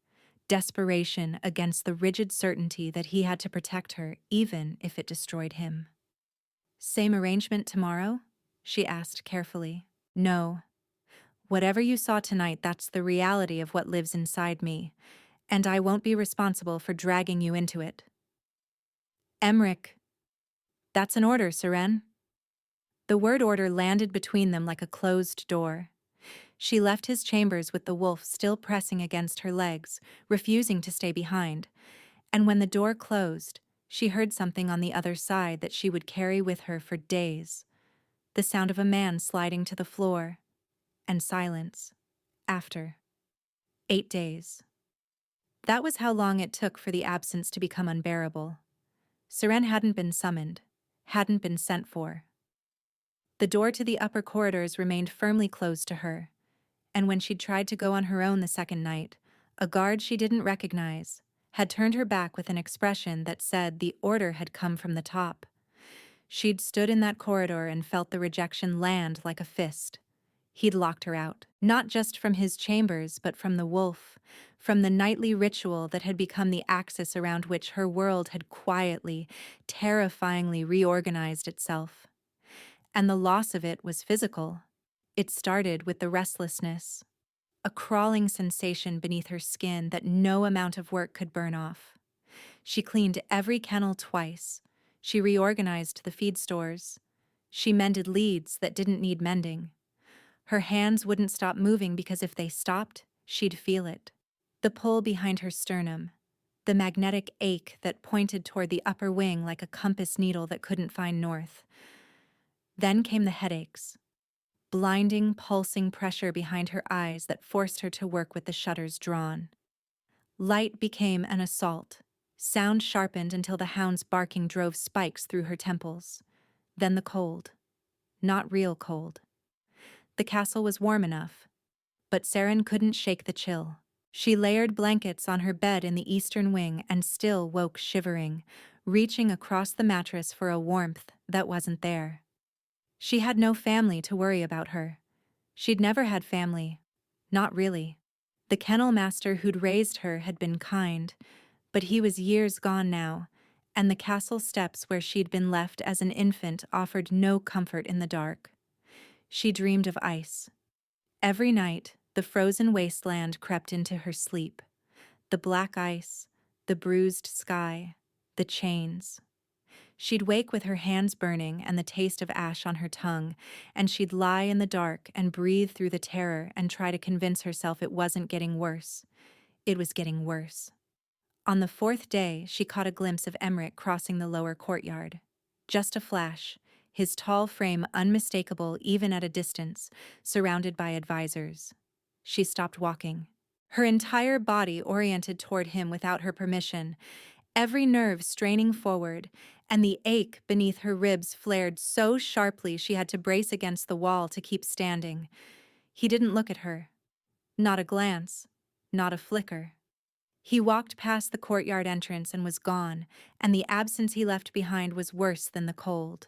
desperation against the rigid certainty that he had to protect her even if it destroyed him. Same arrangement tomorrow? She asked carefully. No. Whatever you saw tonight, that's the reality of what lives inside me, and I won't be responsible for dragging you into it. Emmerich. That's an order, Seren. The word order landed between them like a closed door. She left his chambers with the wolf still pressing against her legs, refusing to stay behind, and when the door closed, she heard something on the other side that she would carry with her for days. The sound of a man sliding to the floor, and silence. After 8 days. That was how long it took for the absence to become unbearable. Seren hadn't been summoned, hadn't been sent for. The door to the upper corridors remained firmly closed to her, and when she'd tried to go on her own the second night, a guard she didn't recognize had turned her back with an expression that said the order had come from the top. She'd stood in that corridor and felt the rejection land like a fist. He'd locked her out, not just from his chambers, but from the wolf, from the nightly ritual that had become the axis around which her world had quietly, terrifyingly reorganized itself. And the loss of it was physical. It started with the restlessness, a crawling sensation beneath her skin that no amount of work could burn off. She cleaned every kennel twice. She reorganized the feed stores. She mended leads that didn't need mending. Her hands wouldn't stop moving because if they stopped, she'd feel it. The pull behind her sternum, the magnetic ache that pointed toward the upper wing like a compass needle that couldn't find north. Then came the headaches, blinding, pulsing pressure behind her eyes that forced her to work with the shutters drawn. Light became an assault. Sound sharpened until the hound's barking drove spikes through her temples. Then the cold. Not real cold. The castle was warm enough, but Seren couldn't shake the chill. She layered blankets on her bed in the eastern wing and still woke shivering, reaching across the mattress for a warmth that wasn't there. She had no family to worry about her. She'd never had family. Not really. The kennel master who'd raised her had been kind, but he was years gone now, and the castle steps where she'd been left as an infant offered no comfort in the dark. She dreamed of ice. Every night, the frozen wasteland crept into her sleep. The black ice, the bruised sky, the chains. She'd wake with her hands burning and the taste of ash on her tongue, and she'd lie in the dark and breathe through the terror and try to convince herself it wasn't getting worse. It was getting worse. On the 4th day, she caught a glimpse of Emmerich crossing the lower courtyard. Just a flash, his tall frame unmistakable even at a distance, surrounded by advisors. She stopped walking, her entire body oriented toward him without her permission, every nerve straining forward, and the ache beneath her ribs flared so sharply she had to brace against the wall to keep standing. He didn't look at her. Not a glance, not a flicker. He walked past the courtyard entrance and was gone, and the absence he left behind was worse than the cold.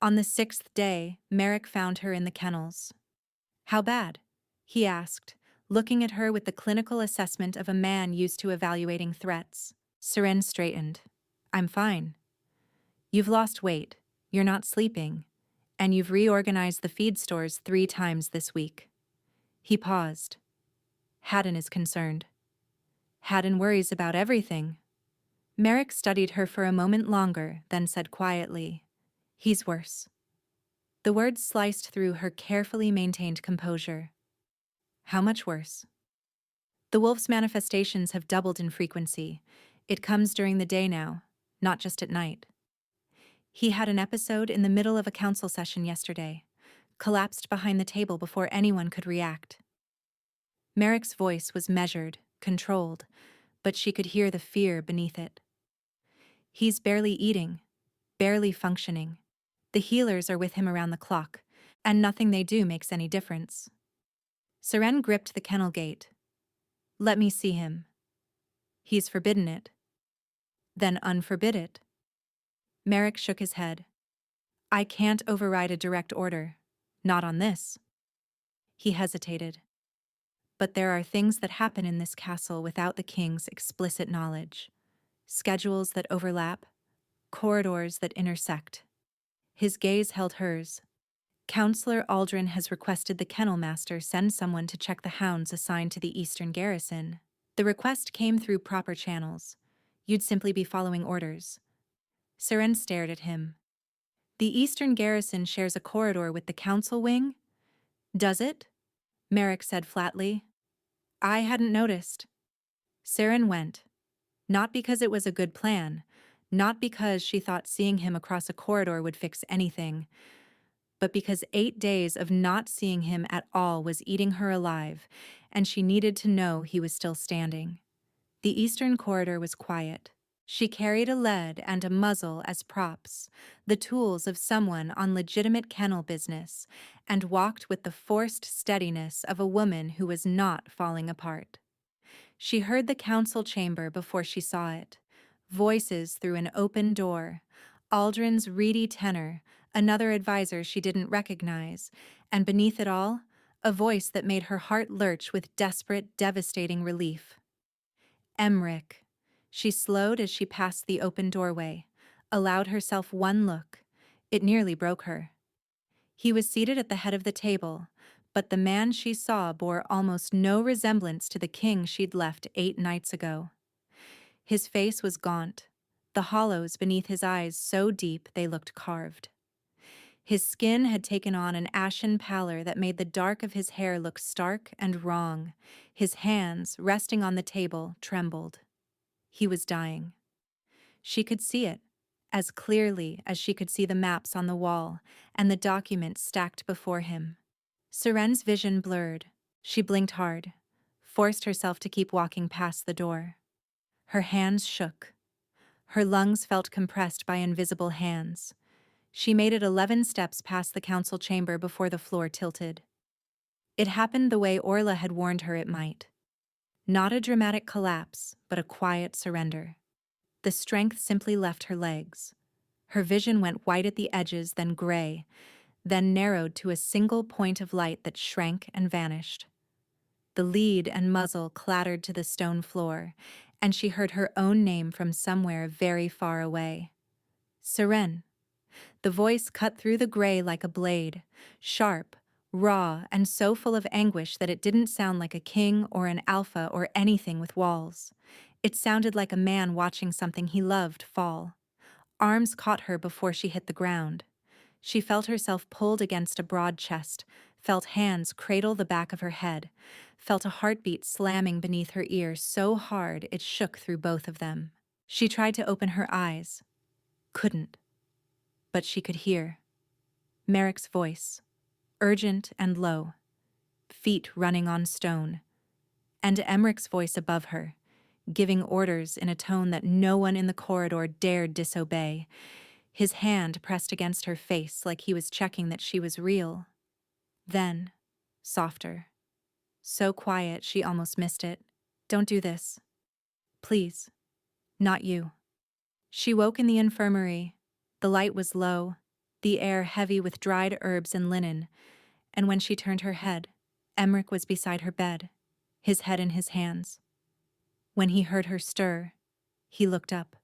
On the 6th day, Merrick found her in the kennels. "How bad?" he asked, looking at her with the clinical assessment of a man used to evaluating threats. Seren straightened. "I'm fine. You've lost weight, you're not sleeping, and you've reorganized the feed stores 3 times this week." He paused. Haddon is concerned. Haddon worries about everything. Merrick studied her for a moment longer, then said quietly, "He's worse." The words sliced through her carefully maintained composure. "How much worse?" "The wolf's manifestations have doubled in frequency. It comes during the day now, not just at night. He had an episode in the middle of a council session yesterday, collapsed behind the table before anyone could react. Merrick's voice was measured, controlled, but she could hear the fear beneath it. He's barely eating, barely functioning. The healers are with him around the clock, and nothing they do makes any difference. Seren gripped the kennel gate. Let me see him. He's forbidden it. Then unforbid it. Merrick shook his head. I can't override a direct order. Not on this. He hesitated. But there are things that happen in this castle without the king's explicit knowledge. Schedules that overlap, corridors that intersect. His gaze held hers. Counselor Aldrin has requested the kennel master send someone to check the hounds assigned to the eastern garrison. The request came through proper channels. You'd simply be following orders. Seren stared at him. The eastern garrison shares a corridor with the council wing? Does it? Merrick said flatly. I hadn't noticed. Seren went. Not because it was a good plan, not because she thought seeing him across a corridor would fix anything, but because 8 days of not seeing him at all was eating her alive, and she needed to know he was still standing. The eastern corridor was quiet. She carried a lead and a muzzle as props, the tools of someone on legitimate kennel business, and walked with the forced steadiness of a woman who was not falling apart. She heard the council chamber before she saw it. Voices through an open door, Aldrin's reedy tenor, another advisor she didn't recognize, and beneath it all, a voice that made her heart lurch with desperate, devastating relief. Emmerich. She slowed as she passed the open doorway, allowed herself one look. It nearly broke her. He was seated at the head of the table, but the man she saw bore almost no resemblance to the king she'd left 8 nights ago. His face was gaunt, the hollows beneath his eyes so deep they looked carved. His skin had taken on an ashen pallor that made the dark of his hair look stark and wrong. His hands, resting on the table, trembled. He was dying. She could see it, as clearly as she could see the maps on the wall and the documents stacked before him. Seren's vision blurred. She blinked hard, forced herself to keep walking past the door. Her hands shook. Her lungs felt compressed by invisible hands. She made it 11 steps past the council chamber before the floor tilted. It happened the way Orla had warned her it might. Not a dramatic collapse, but a quiet surrender. The strength simply left her legs. Her vision went white at the edges, then gray, then narrowed to a single point of light that shrank and vanished. The lead and muzzle clattered to the stone floor, and she heard her own name from somewhere very far away. Seren. The voice cut through the gray like a blade, sharp, raw, and so full of anguish that it didn't sound like a king or an alpha or anything with walls. It sounded like a man watching something he loved fall. Arms caught her before she hit the ground. She felt herself pulled against a broad chest, felt hands cradle the back of her head, felt a heartbeat slamming beneath her ear so hard it shook through both of them. She tried to open her eyes. Couldn't. But she could hear. Merrick's voice, urgent and low, feet running on stone, and Emmerich's voice above her, giving orders in a tone that no one in the corridor dared disobey, his hand pressed against her face like he was checking that she was real. Then, softer, so quiet she almost missed it. Don't do this. Please. Not you. She woke in the infirmary. The light was low, the air heavy with dried herbs and linen, and when she turned her head, Emmerich was beside her bed, his head in his hands. When he heard her stir, he looked up.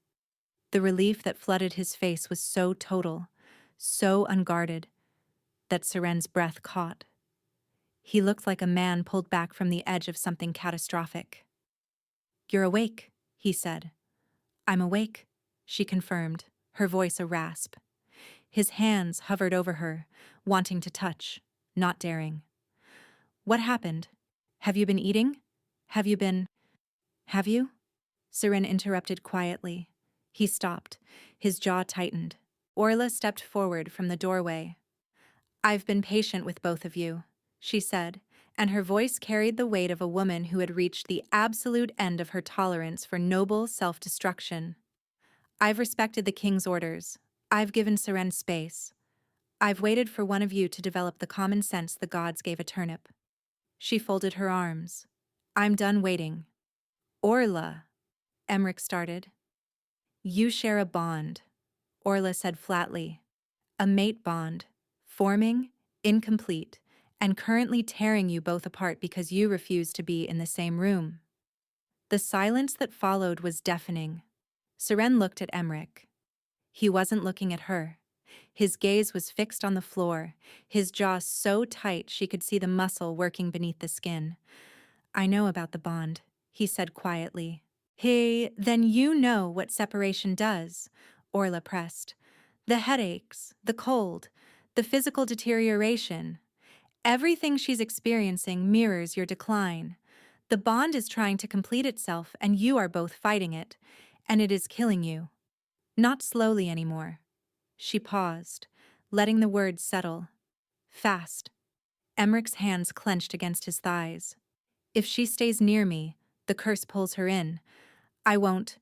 The relief that flooded his face was so total, so unguarded, that Seren's breath caught. He looked like a man pulled back from the edge of something catastrophic. "You're awake," he said. "I'm awake," she confirmed, her voice a rasp. His hands hovered over her, wanting to touch, not daring. "What happened? Have you been eating? Have you? Seren interrupted quietly. He stopped. His jaw tightened. Orla stepped forward from the doorway. "I've been patient with both of you," she said, and her voice carried the weight of a woman who had reached the absolute end of her tolerance for noble self-destruction. "I've respected the king's orders. I've given Seren space. I've waited for one of you to develop the common sense the gods gave a turnip." She folded her arms. "I'm done waiting." "Orla," Emmerich started. "You share a bond," Orla said flatly. "A mate bond, forming, incomplete, and currently tearing you both apart because you refuse to be in the same room." The silence that followed was deafening. Seren looked at Emmerich. He wasn't looking at her. His gaze was fixed on the floor, his jaw so tight she could see the muscle working beneath the skin. "I know about the bond," he said quietly. "Hey, then you know what separation does," Orla pressed. "The headaches, the cold, the physical deterioration. Everything she's experiencing mirrors your decline. The bond is trying to complete itself, and you are both fighting it, and it is killing you. Not slowly anymore." She paused, letting the words settle. "Fast." Emmerich's hands clenched against his thighs. "If she stays near me, the curse pulls her in. I won't.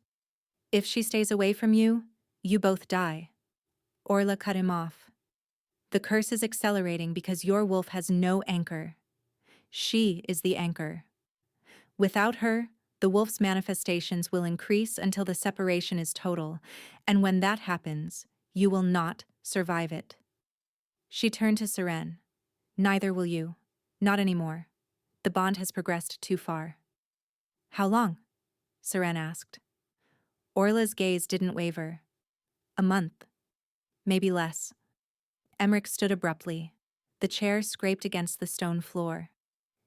If she stays away from you, you both die." Orla cut him off. "The curse is accelerating because your wolf has no anchor. She is the anchor. Without her, the wolf's manifestations will increase until the separation is total, and when that happens, you will not survive it." She turned to Seren. "Neither will you. Not anymore. The bond has progressed too far." "How long?" Seren asked. Orla's gaze didn't waver. "A month. Maybe less." Emmerich stood abruptly. The chair scraped against the stone floor.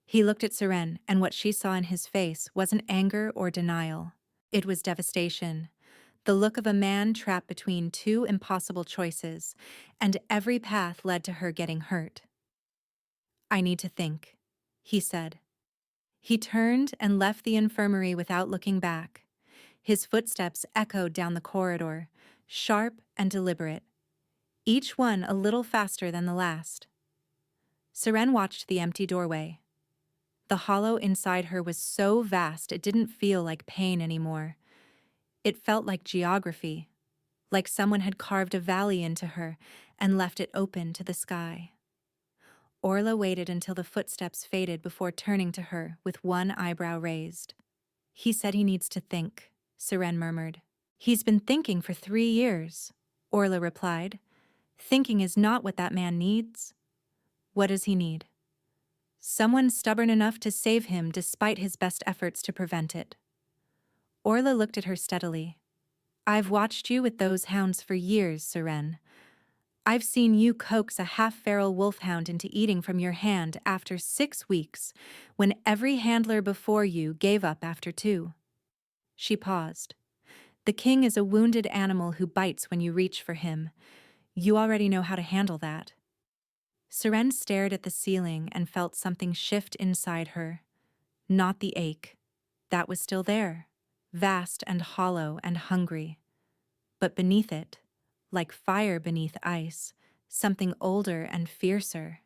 He looked at Seren, and what she saw in his face wasn't anger or denial. It was devastation. The look of a man trapped between two impossible choices, and every path led to her getting hurt. "I need to think," he said. He turned and left the infirmary without looking back. His footsteps echoed down the corridor, sharp and deliberate, each one a little faster than the last. Seren watched the empty doorway. The hollow inside her was so vast it didn't feel like pain anymore. It felt like geography, like someone had carved a valley into her and left it open to the sky. Orla waited until the footsteps faded before turning to her with one eyebrow raised. "He said he needs to think," Seren murmured. "He's been thinking for 3 years," Orla replied. "Thinking is not what that man needs." "What does he need?" "Someone stubborn enough to save him despite his best efforts to prevent it." Orla looked at her steadily. "I've watched you with those hounds for years, Seren. I've seen you coax a half-feral wolfhound into eating from your hand after 6 weeks, when every handler before you gave up after 2. She paused. "The king is a wounded animal who bites when you reach for him. You already know how to handle that." Seren stared at the ceiling and felt something shift inside her. Not the ache. That was still there, vast and hollow and hungry. But beneath it, like fire beneath ice, something older and fiercer.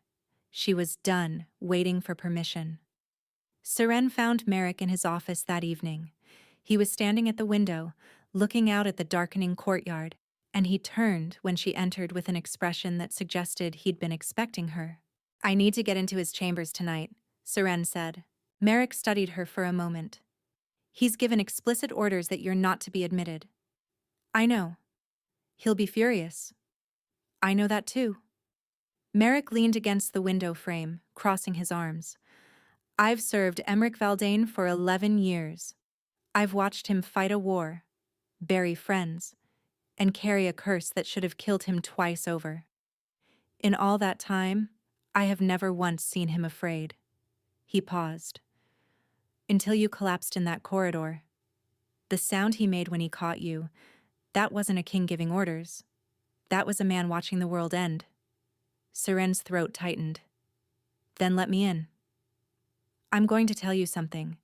She was done waiting for permission. Seren found Merrick in his office that evening. He was standing at the window, looking out at the darkening courtyard, and he turned when she entered with an expression that suggested he'd been expecting her. "I need to get into his chambers tonight," Seren said. Merrick studied her for a moment. "He's given explicit orders that you're not to be admitted." "I know." "He'll be furious." "I know that too." Merrick leaned against the window frame, crossing his arms. "I've served Emmerich Valdane for 11 years. I've watched him fight a war, bury friends, and carry a curse that should have killed him twice over. In all that time, I have never once seen him afraid." He paused. "Until you collapsed in that corridor. The sound he made when he caught you, that wasn't a king giving orders. That was a man watching the world end." Seren's throat tightened. "Then let me in. I'm going to tell you something,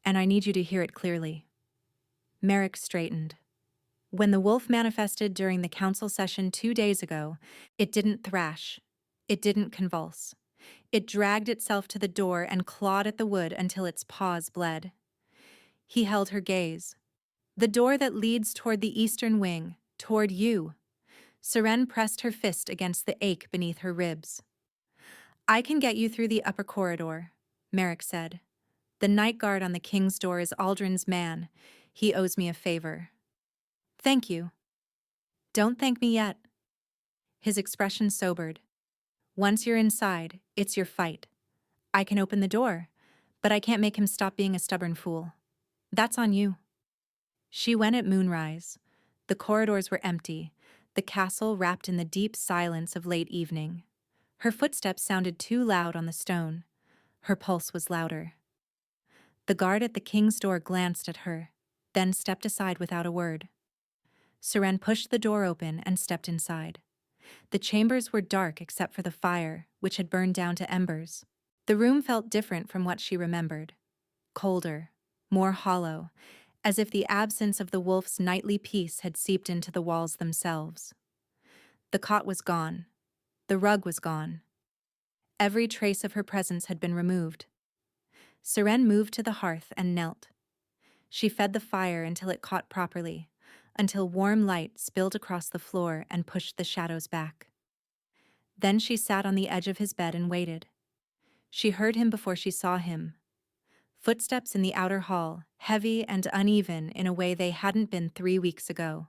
and I need you to hear it clearly." Merrick straightened. When the wolf manifested during the council session 2 days ago, it didn't thrash. It didn't convulse. It dragged itself to the door and clawed at the wood until its paws bled. He held her gaze. The door that leads toward the eastern wing, toward you. Seren pressed her fist against the ache beneath her ribs. I can get you through the upper corridor, Merrick said. The night guard on the king's door is Aldrin's man. He owes me a favor. Thank you. Don't thank me yet. His expression sobered. Once you're inside, it's your fight. I can open the door, but I can't make him stop being a stubborn fool. That's on you. She went at moonrise. The corridors were empty, the castle wrapped in the deep silence of late evening. Her footsteps sounded too loud on the stone. Her pulse was louder. The guard at the king's door glanced at her, then stepped aside without a word. Seren pushed the door open and stepped inside. The chambers were dark except for the fire, which had burned down to embers. The room felt different from what she remembered. Colder, more hollow, as if the absence of the wolf's nightly peace had seeped into the walls themselves. The cot was gone. The rug was gone. Every trace of her presence had been removed. Seren moved to the hearth and knelt. She fed the fire until it caught properly, until warm light spilled across the floor and pushed the shadows back. Then she sat on the edge of his bed and waited. She heard him before she saw him. Footsteps in the outer hall, heavy and uneven in a way they hadn't been 3 weeks ago.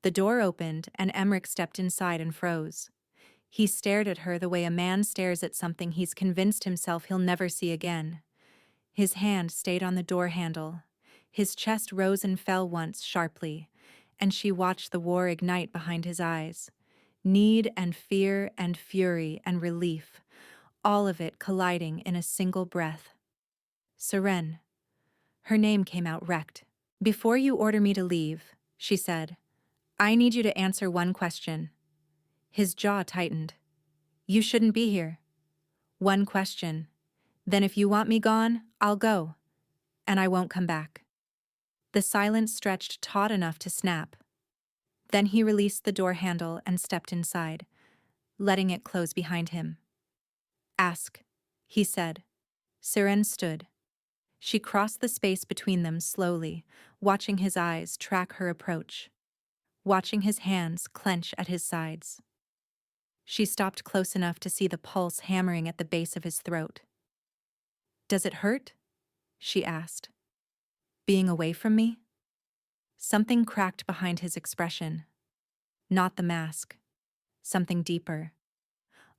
The door opened and Emmerich stepped inside and froze. He stared at her the way a man stares at something he's convinced himself he'll never see again. His hand stayed on the door handle. His chest rose and fell once sharply, and she watched the war ignite behind his eyes. Need and fear and fury and relief, all of it colliding in a single breath. Seren. Her name came out wrecked. Before you order me to leave, she said, I need you to answer one question. His jaw tightened. You shouldn't be here. One question. Then if you want me gone, I'll go. And I won't come back. The silence stretched taut enough to snap. Then he released the door handle and stepped inside, letting it close behind him. Ask, he said. Seren stood. She crossed the space between them slowly, watching his eyes track her approach, watching his hands clench at his sides. She stopped close enough to see the pulse hammering at the base of his throat. Does it hurt? She asked. Being away from me? Something cracked behind his expression. Not the mask. Something deeper.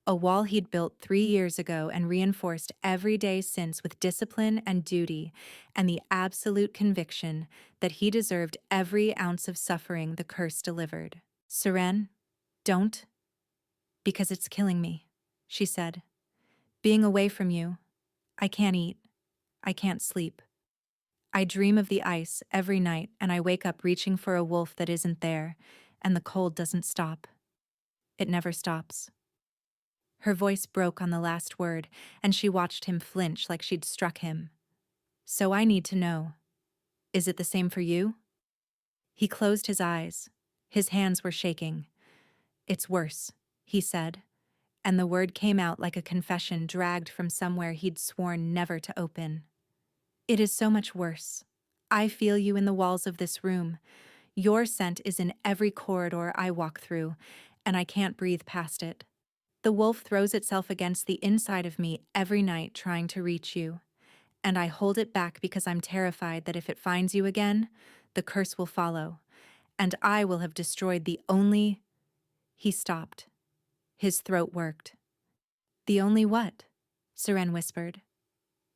A wall he'd built 3 years ago and reinforced every day since with discipline and duty and the absolute conviction that he deserved every ounce of suffering the curse delivered. Seren, don't. Because it's killing me, she said. Being away from you, I can't eat. I can't sleep. I dream of the ice every night and I wake up reaching for a wolf that isn't there, and the cold doesn't stop. It never stops. Her voice broke on the last word, and she watched him flinch like she'd struck him. So I need to know. Is it the same for you? He closed his eyes. His hands were shaking. It's worse, he said, and the word came out like a confession dragged from somewhere he'd sworn never to open. It is so much worse. I feel you in the walls of this room. Your scent is in every corridor I walk through, and I can't breathe past it. The wolf throws itself against the inside of me every night trying to reach you, and I hold it back because I'm terrified that if it finds you again, the curse will follow, and I will have destroyed the only... He stopped. His throat worked. The only what? Seren whispered.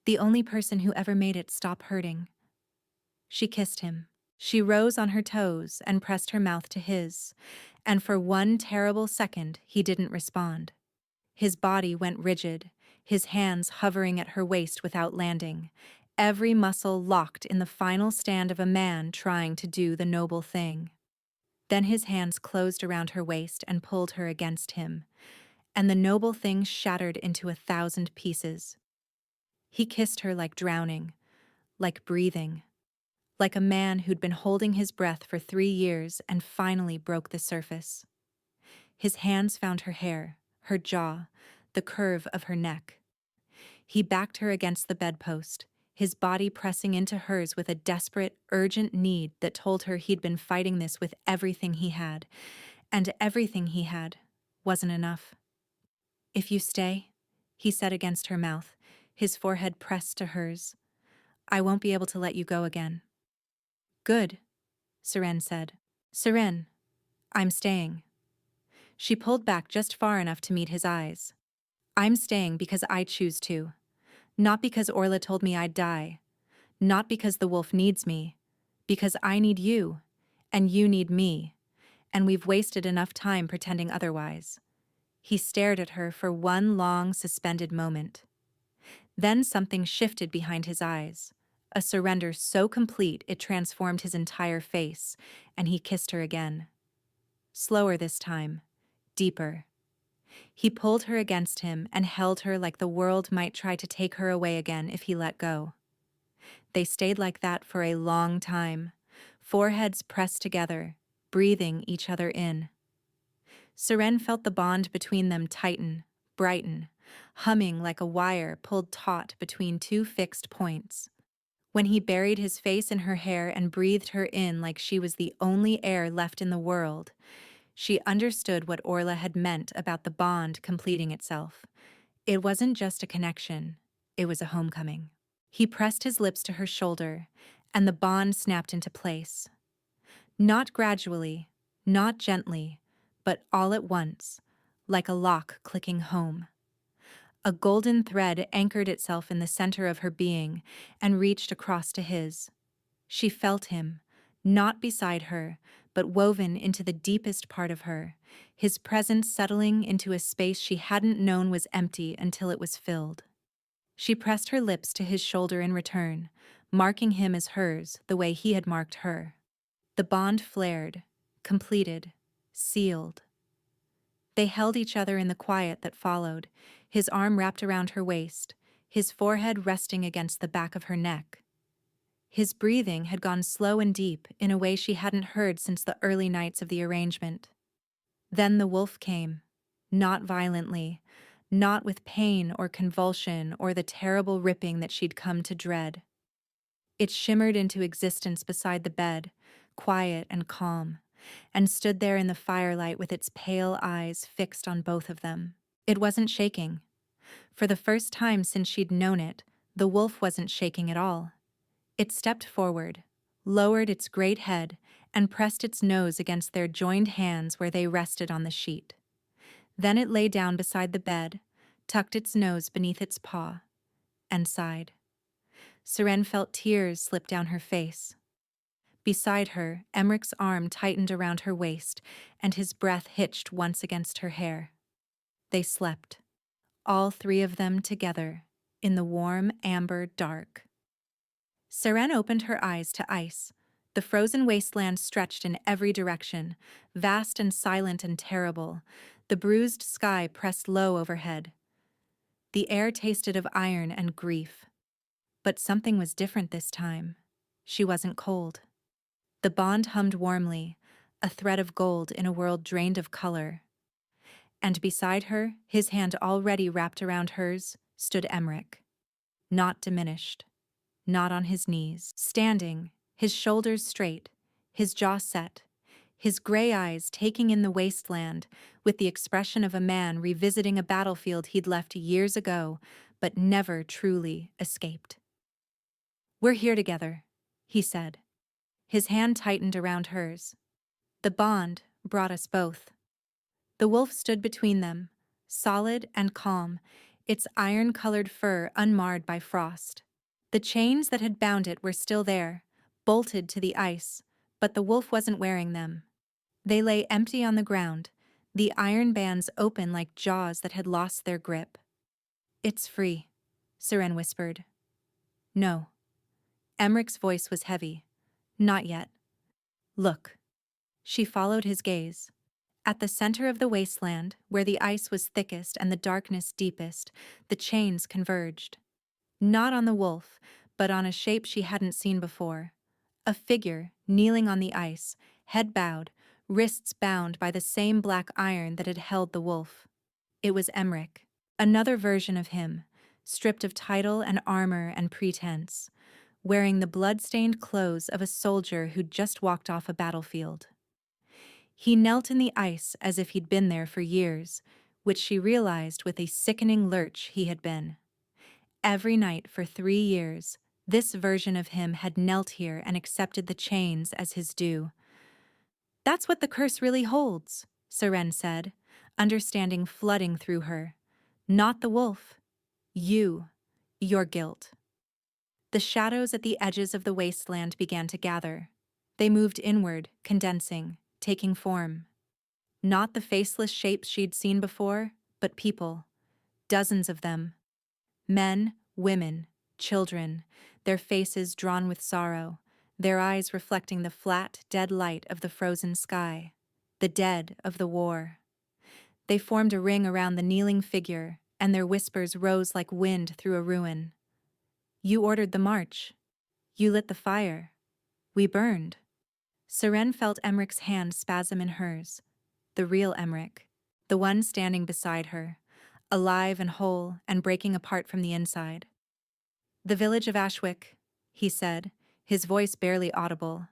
The only person who ever made it stop hurting. She kissed him. She rose on her toes and pressed her mouth to his, and for one terrible second he didn't respond. His body went rigid, his hands hovering at her waist without landing, every muscle locked in the final stand of a man trying to do the noble thing. Then his hands closed around her waist and pulled her against him, and the noble thing shattered into 1,000 pieces. He kissed her like drowning, like breathing, like a man who'd been holding his breath for 3 years and finally broke the surface. His hands found her hair, her jaw, the curve of her neck. He backed her against the bedpost, his body pressing into hers with a desperate, urgent need that told her he'd been fighting this with everything he had, and everything he had wasn't enough. "If you stay," he said against her mouth, his forehead pressed to hers, "I won't be able to let you go again." "Good," Seren said. "Seren, I'm staying." She pulled back just far enough to meet his eyes. "I'm staying because I choose to. Not because Orla told me I'd die. Not because the wolf needs me. Because I need you, and you need me, and we've wasted enough time pretending otherwise." He stared at her for one long, suspended moment. Then something shifted behind his eyes, a surrender so complete it transformed his entire face, and he kissed her again. Slower this time, deeper. He pulled her against him and held her like the world might try to take her away again if he let go. They stayed like that for a long time, foreheads pressed together, breathing each other in. Seren felt the bond between them tighten, brighten, humming like a wire pulled taut between two fixed points. When he buried his face in her hair and breathed her in like she was the only air left in the world, she understood what Orla had meant about the bond completing itself. It wasn't just a connection, it was a homecoming. He pressed his lips to her shoulder, and the bond snapped into place. Not gradually, not gently, but all at once, like a lock clicking home. A golden thread anchored itself in the center of her being and reached across to his. She felt him, not beside her, but woven into the deepest part of her, his presence settling into a space she hadn't known was empty until it was filled. She pressed her lips to his shoulder in return, marking him as hers the way he had marked her. The bond flared, completed, sealed. They held each other in the quiet that followed, his arm wrapped around her waist, his forehead resting against the back of her neck. His breathing had gone slow and deep in a way she hadn't heard since the early nights of the arrangement. Then the wolf came, not violently, not with pain or convulsion or the terrible ripping that she'd come to dread. It shimmered into existence beside the bed, quiet and calm, and stood there in the firelight with its pale eyes fixed on both of them. It wasn't shaking. For the first time since she'd known it, the wolf wasn't shaking at all. It stepped forward, lowered its great head, and pressed its nose against their joined hands where they rested on the sheet. Then it lay down beside the bed, tucked its nose beneath its paw, and sighed. Seren felt tears slip down her face. Beside her, Emmeric's arm tightened around her waist, and his breath hitched once against her hair. They slept, all three of them together, in the warm amber dark. Seren opened her eyes to ice. The frozen wasteland stretched in every direction, vast and silent and terrible. The bruised sky pressed low overhead. The air tasted of iron and grief. But something was different this time. She wasn't cold. The bond hummed warmly, a thread of gold in a world drained of color. And beside her, his hand already wrapped around hers, stood Emmerich. Not diminished. Not on his knees. Standing, his shoulders straight, his jaw set, his gray eyes taking in the wasteland with the expression of a man revisiting a battlefield he'd left years ago, but never truly escaped. "We're here together," he said. His hand tightened around hers. The bond brought us both. The wolf stood between them, solid and calm, its iron-colored fur unmarred by frost. The chains that had bound it were still there, bolted to the ice, but the wolf wasn't wearing them. They lay empty on the ground, the iron bands open like jaws that had lost their grip. "It's free," Seren whispered. "No." Emmerich's voice was heavy. "Not yet. Look." She followed his gaze. At the center of the wasteland, where the ice was thickest and the darkness deepest, the chains converged. Not on the wolf, but on a shape she hadn't seen before. A figure, kneeling on the ice, head bowed, wrists bound by the same black iron that had held the wolf. It was Emmerich, another version of him, stripped of title and armor and pretense, wearing the blood-stained clothes of a soldier who'd just walked off a battlefield. He knelt in the ice as if he'd been there for years, which she realized with a sickening lurch he had been. Every night for 3 years, this version of him had knelt here and accepted the chains as his due. "That's what the curse really holds," Seren said, understanding flooding through her. "Not the wolf. You. Your guilt." The shadows at the edges of the wasteland began to gather. They moved inward, condensing, taking form. Not the faceless shapes she'd seen before, but people. Dozens of them. Men, women, children, their faces drawn with sorrow, their eyes reflecting the flat, dead light of the frozen sky, the dead of the war. They formed a ring around the kneeling figure, and their whispers rose like wind through a ruin. "You ordered the march. You lit the fire. We burned." Seren felt Emmerich's hand spasm in hers. The real Emmerich, the one standing beside her, alive and whole and breaking apart from the inside. "The village of Ashwick," he said, his voice barely audible.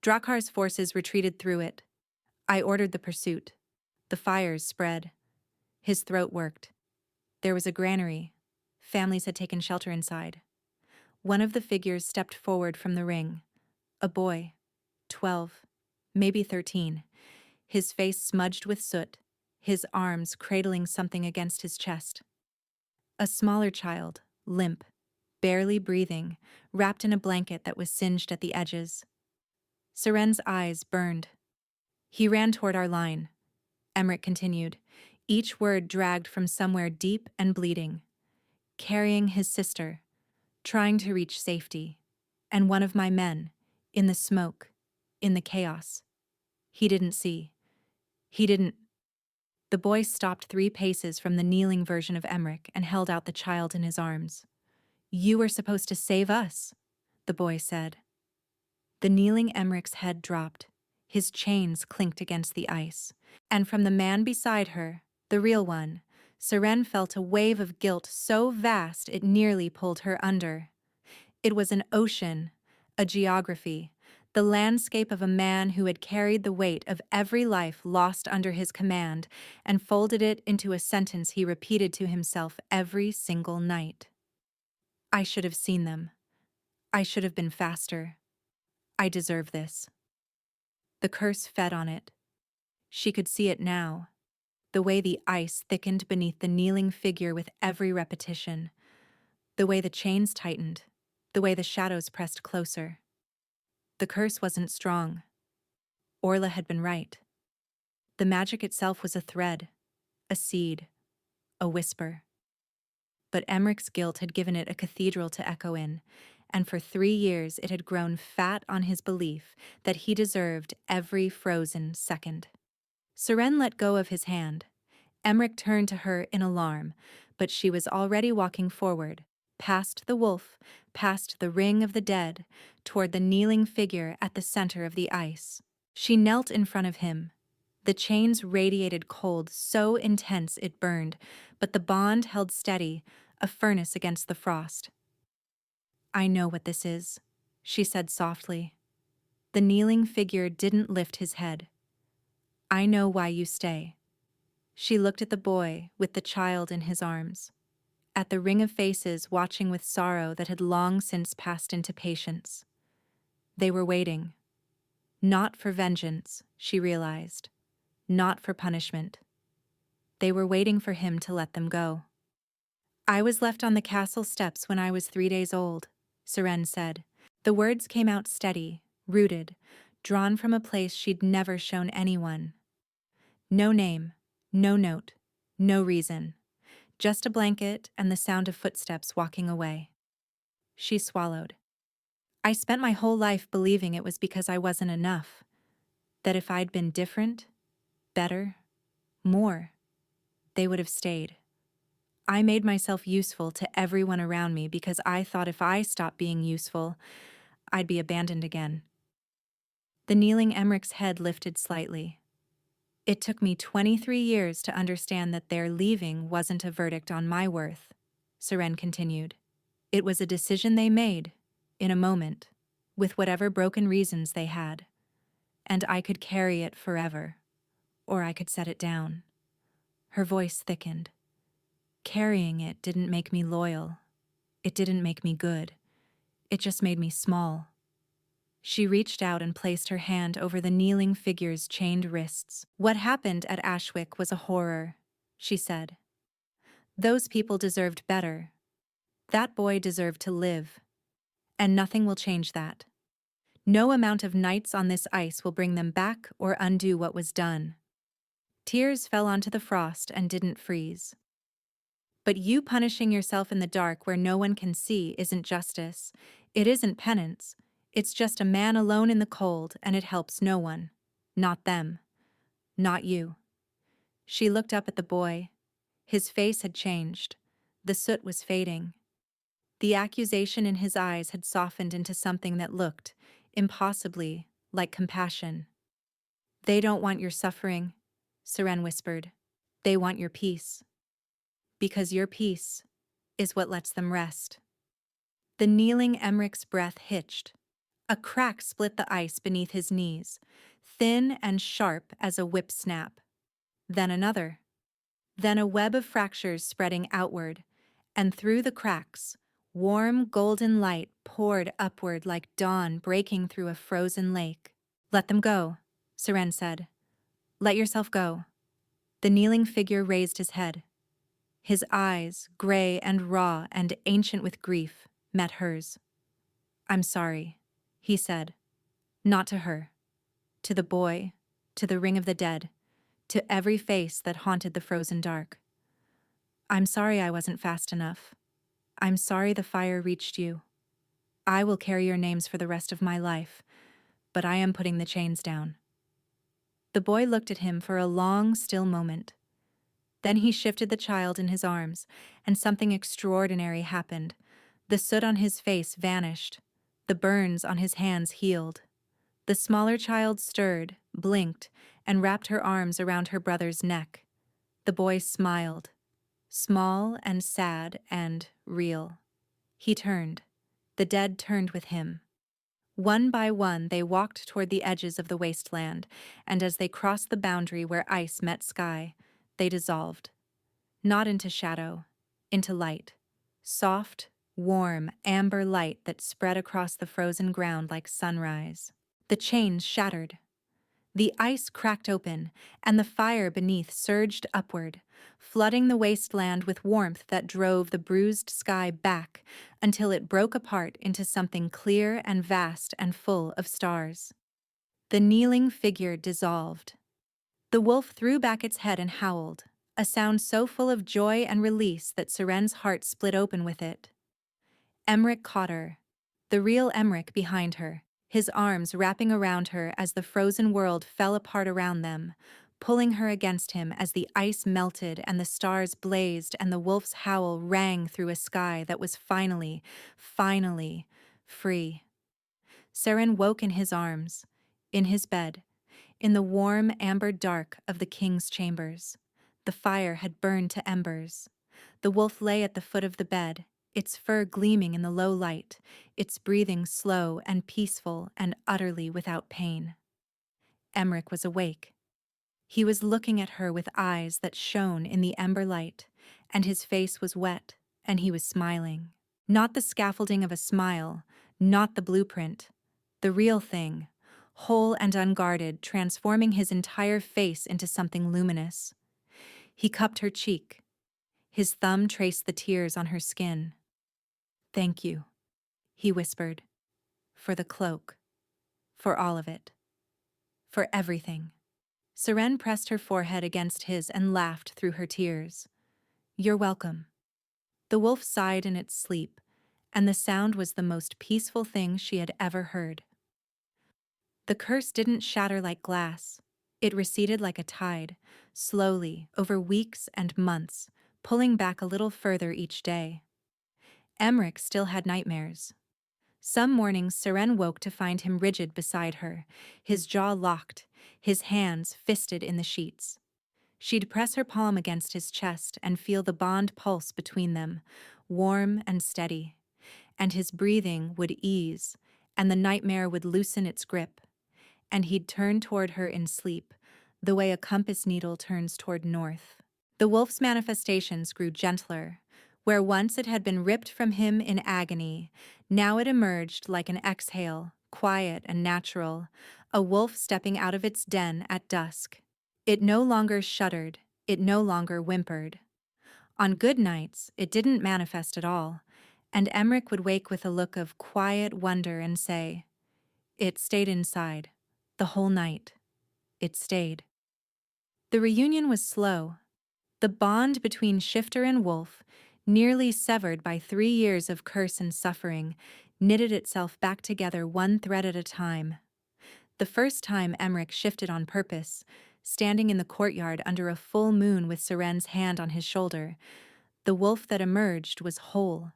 "Drakhar's forces retreated through it. I ordered the pursuit. The fires spread." His throat worked. There was a granary. Families had taken shelter inside. One of the figures stepped forward from the ring. A boy, 12, maybe 13, his face smudged with soot, his arms cradling something against his chest. A smaller child, limp, barely breathing, wrapped in a blanket that was singed at the edges. Seren's eyes burned. "He ran toward our line," Emmerich continued, each word dragged from somewhere deep and bleeding. "Carrying his sister, trying to reach safety. And one of my men, in the smoke, in the chaos. He didn't see. He didn't—" The boy stopped 3 paces from the kneeling version of Emmerich and held out the child in his arms. "You were supposed to save us," the boy said. The kneeling Emmerich's head dropped. His chains clinked against the ice. And from the man beside her, the real one, Seren felt a wave of guilt so vast it nearly pulled her under. It was an ocean, a geography, the landscape of a man who had carried the weight of every life lost under his command and folded it into a sentence he repeated to himself every single night. "I should have seen them. I should have been faster. I deserve this." The curse fed on it. She could see it now, the way the ice thickened beneath the kneeling figure with every repetition, the way the chains tightened, the way the shadows pressed closer. The curse wasn't strong. Orla had been right. The magic itself was a thread, a seed, a whisper. But Emmerich's guilt had given it a cathedral to echo in, and for 3 years it had grown fat on his belief that he deserved every frozen second. Seren let go of his hand. Emmerich turned to her in alarm, but she was already walking forward, past the wolf, past the ring of the dead, toward the kneeling figure at the center of the ice. She knelt in front of him. The chains radiated cold so intense it burned, but the bond held steady, a furnace against the frost. "I know what this is," she said softly. The kneeling figure didn't lift his head. "I know why you stay." She looked at the boy with the child in his arms, at the ring of faces watching with sorrow that had long since passed into patience. They were waiting. Not for vengeance, she realized. Not for punishment. They were waiting for him to let them go. "I was left on the castle steps when I was 3 days old," Seren said. The words came out steady, rooted, drawn from a place she'd never shown anyone. No name, no note, no reason. Just a blanket and the sound of footsteps walking away. She swallowed. "I spent my whole life believing it was because I wasn't enough. That if I'd been different, better, more, they would have stayed. I made myself useful to everyone around me because I thought if I stopped being useful, I'd be abandoned again. The kneeling Emmeric's head lifted slightly. It took me 23 years to understand that their leaving wasn't a verdict on my worth, Seren continued. It was a decision they made, in a moment, with whatever broken reasons they had. And I could carry it forever, or I could set it down. Her voice thickened. Carrying it didn't make me loyal. It didn't make me good. It just made me small. She reached out and placed her hand over the kneeling figure's chained wrists. What happened at Ashwick was a horror, she said. Those people deserved better. That boy deserved to live. And nothing will change that. No amount of nights on this ice will bring them back or undo what was done. Tears fell onto the frost and didn't freeze. But you punishing yourself in the dark where no one can see isn't justice. It isn't penance. It's just a man alone in the cold, and it helps no one. Not them. Not you. She looked up at the boy. His face had changed. The soot was fading. The accusation in his eyes had softened into something that looked, impossibly, like compassion. They don't want your suffering, Seren whispered. They want your peace. Because your peace is what lets them rest. The kneeling Emmeric's breath hitched. A crack split the ice beneath his knees, thin and sharp as a whip snap. Then another. Then a web of fractures spreading outward, and through the cracks, warm golden light poured upward like dawn breaking through a frozen lake. Let them go, Seren said. Let yourself go. The kneeling figure raised his head. His eyes, gray and raw and ancient with grief, met hers. I'm sorry, he said. Not to her. To the boy, to the ring of the dead, to every face that haunted the frozen dark. I'm sorry I wasn't fast enough. I'm sorry the fire reached you. I will carry your names for the rest of my life, but I am putting the chains down. The boy looked at him for a long, still moment. Then he shifted the child in his arms, and something extraordinary happened. The soot on his face vanished. The burns on his hands healed. The smaller child stirred, blinked, and wrapped her arms around her brother's neck. The boy smiled. Small and sad and real. He turned. The dead turned with him. One by one they walked toward the edges of the wasteland, and as they crossed the boundary where ice met sky, they dissolved. Not into shadow, into light. Soft, warm, amber light that spread across the frozen ground like sunrise. The chains shattered. The ice cracked open, and the fire beneath surged upward, flooding the wasteland with warmth that drove the bruised sky back until it broke apart into something clear and vast and full of stars. The kneeling figure dissolved. The wolf threw back its head and howled, a sound so full of joy and release that Seren's heart split open with it. Emmerich caught her, the real Emmerich behind her, his arms wrapping around her as the frozen world fell apart around them, pulling her against him as the ice melted and the stars blazed and the wolf's howl rang through a sky that was finally free. Seren woke in his arms, in his bed, in the warm amber dark of the king's chambers. The fire had burned to embers. The wolf lay at the foot of the bed, its fur gleaming in the low light, its breathing slow and peaceful and utterly without pain. Emmerich was awake. He was looking at her with eyes that shone in the ember light, and his face was wet, and he was smiling. Not the scaffolding of a smile, not the blueprint, the real thing, whole and unguarded, transforming his entire face into something luminous. He cupped her cheek. His thumb traced the tears on her skin. Thank you, he whispered, for the cloak, for all of it, for everything. Seren pressed her forehead against his and laughed through her tears. You're welcome. The wolf sighed in its sleep, and the sound was the most peaceful thing she had ever heard. The curse didn't shatter like glass. It receded like a tide, slowly, over weeks and months, pulling back a little further each day. Emmerich still had nightmares. Some mornings Seren woke to find him rigid beside her, his jaw locked, his hands fisted in the sheets. She'd press her palm against his chest and feel the bond pulse between them, warm and steady. And his breathing would ease, and the nightmare would loosen its grip, and he'd turn toward her in sleep, the way a compass needle turns toward north. The wolf's manifestations grew gentler. Where once it had been ripped from him in agony, now it emerged like an exhale, quiet and natural, a wolf stepping out of its den at dusk. It no longer shuddered, it no longer whimpered. On good nights, it didn't manifest at all, and Emmerich would wake with a look of quiet wonder and say, "It stayed inside, the whole night. It stayed." The reunion was slow. The bond between shifter and wolf, nearly severed by 3 years of curse and suffering, knitted itself back together one thread at a time. The first time Emmerich shifted on purpose, standing in the courtyard under a full moon with Seren's hand on his shoulder, the wolf that emerged was whole,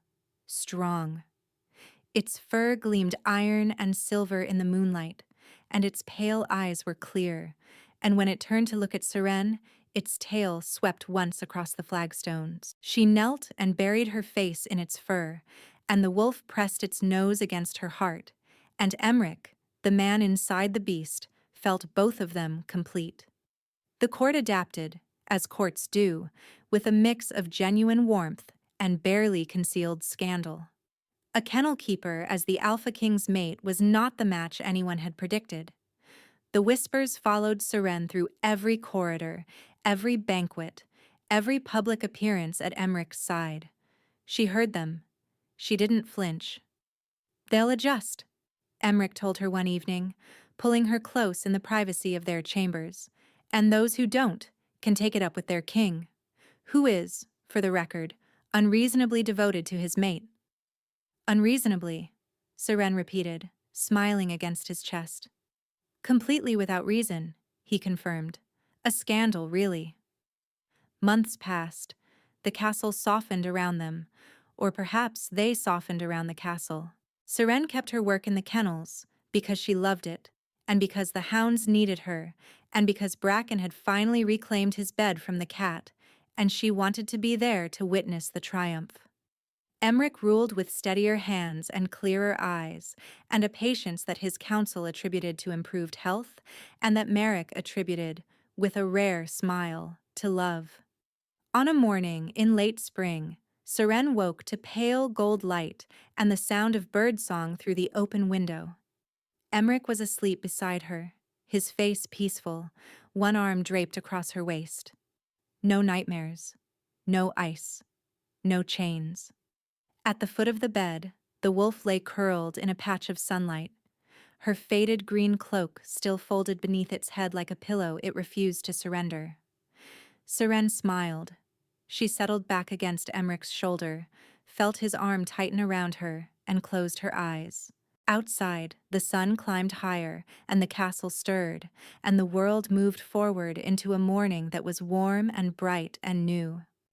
strong. Its fur gleamed iron and silver in the moonlight, and its pale eyes were clear, and when it turned to look at Seren, its tail swept once across the flagstones. She knelt and buried her face in its fur, and the wolf pressed its nose against her heart, and Emmerich, the man inside the beast, felt both of them complete. The court adapted, as courts do, with a mix of genuine warmth and barely concealed scandal. A kennel keeper as the Alpha King's mate was not the match anyone had predicted. The whispers followed Seren through every corridor, every banquet, every public appearance at Emmerich's side. She heard them. She didn't flinch. "They'll adjust," Emmerich told her one evening, pulling her close in the privacy of their chambers. "And those who don't can take it up with their king, who is, for the record, unreasonably devoted to his mate." "Unreasonably," Seren repeated, smiling against his chest. "Completely without reason," he confirmed. "A scandal, really." Months passed. The castle softened around them, or perhaps they softened around the castle. Seren kept her work in the kennels, because she loved it, and because the hounds needed her, and because Bracken had finally reclaimed his bed from the cat, and she wanted to be there to witness the triumph. Emmerich ruled with steadier hands and clearer eyes, and a patience that his counsel attributed to improved health, and that Merrick attributed, with a rare smile, to love. On a morning in late spring, Seren woke to pale gold light and the sound of birdsong through the open window. Emmerich was asleep beside her, his face peaceful, one arm draped across her waist. No nightmares, no ice, no chains. At the foot of the bed, the wolf lay curled in a patch of sunlight, her faded green cloak still folded beneath its head like a pillow it refused to surrender. Seren smiled. She settled back against Emmerich's shoulder, felt his arm tighten around her, and closed her eyes. Outside, the sun climbed higher, and the castle stirred, and the world moved forward into a morning that was warm and bright and new.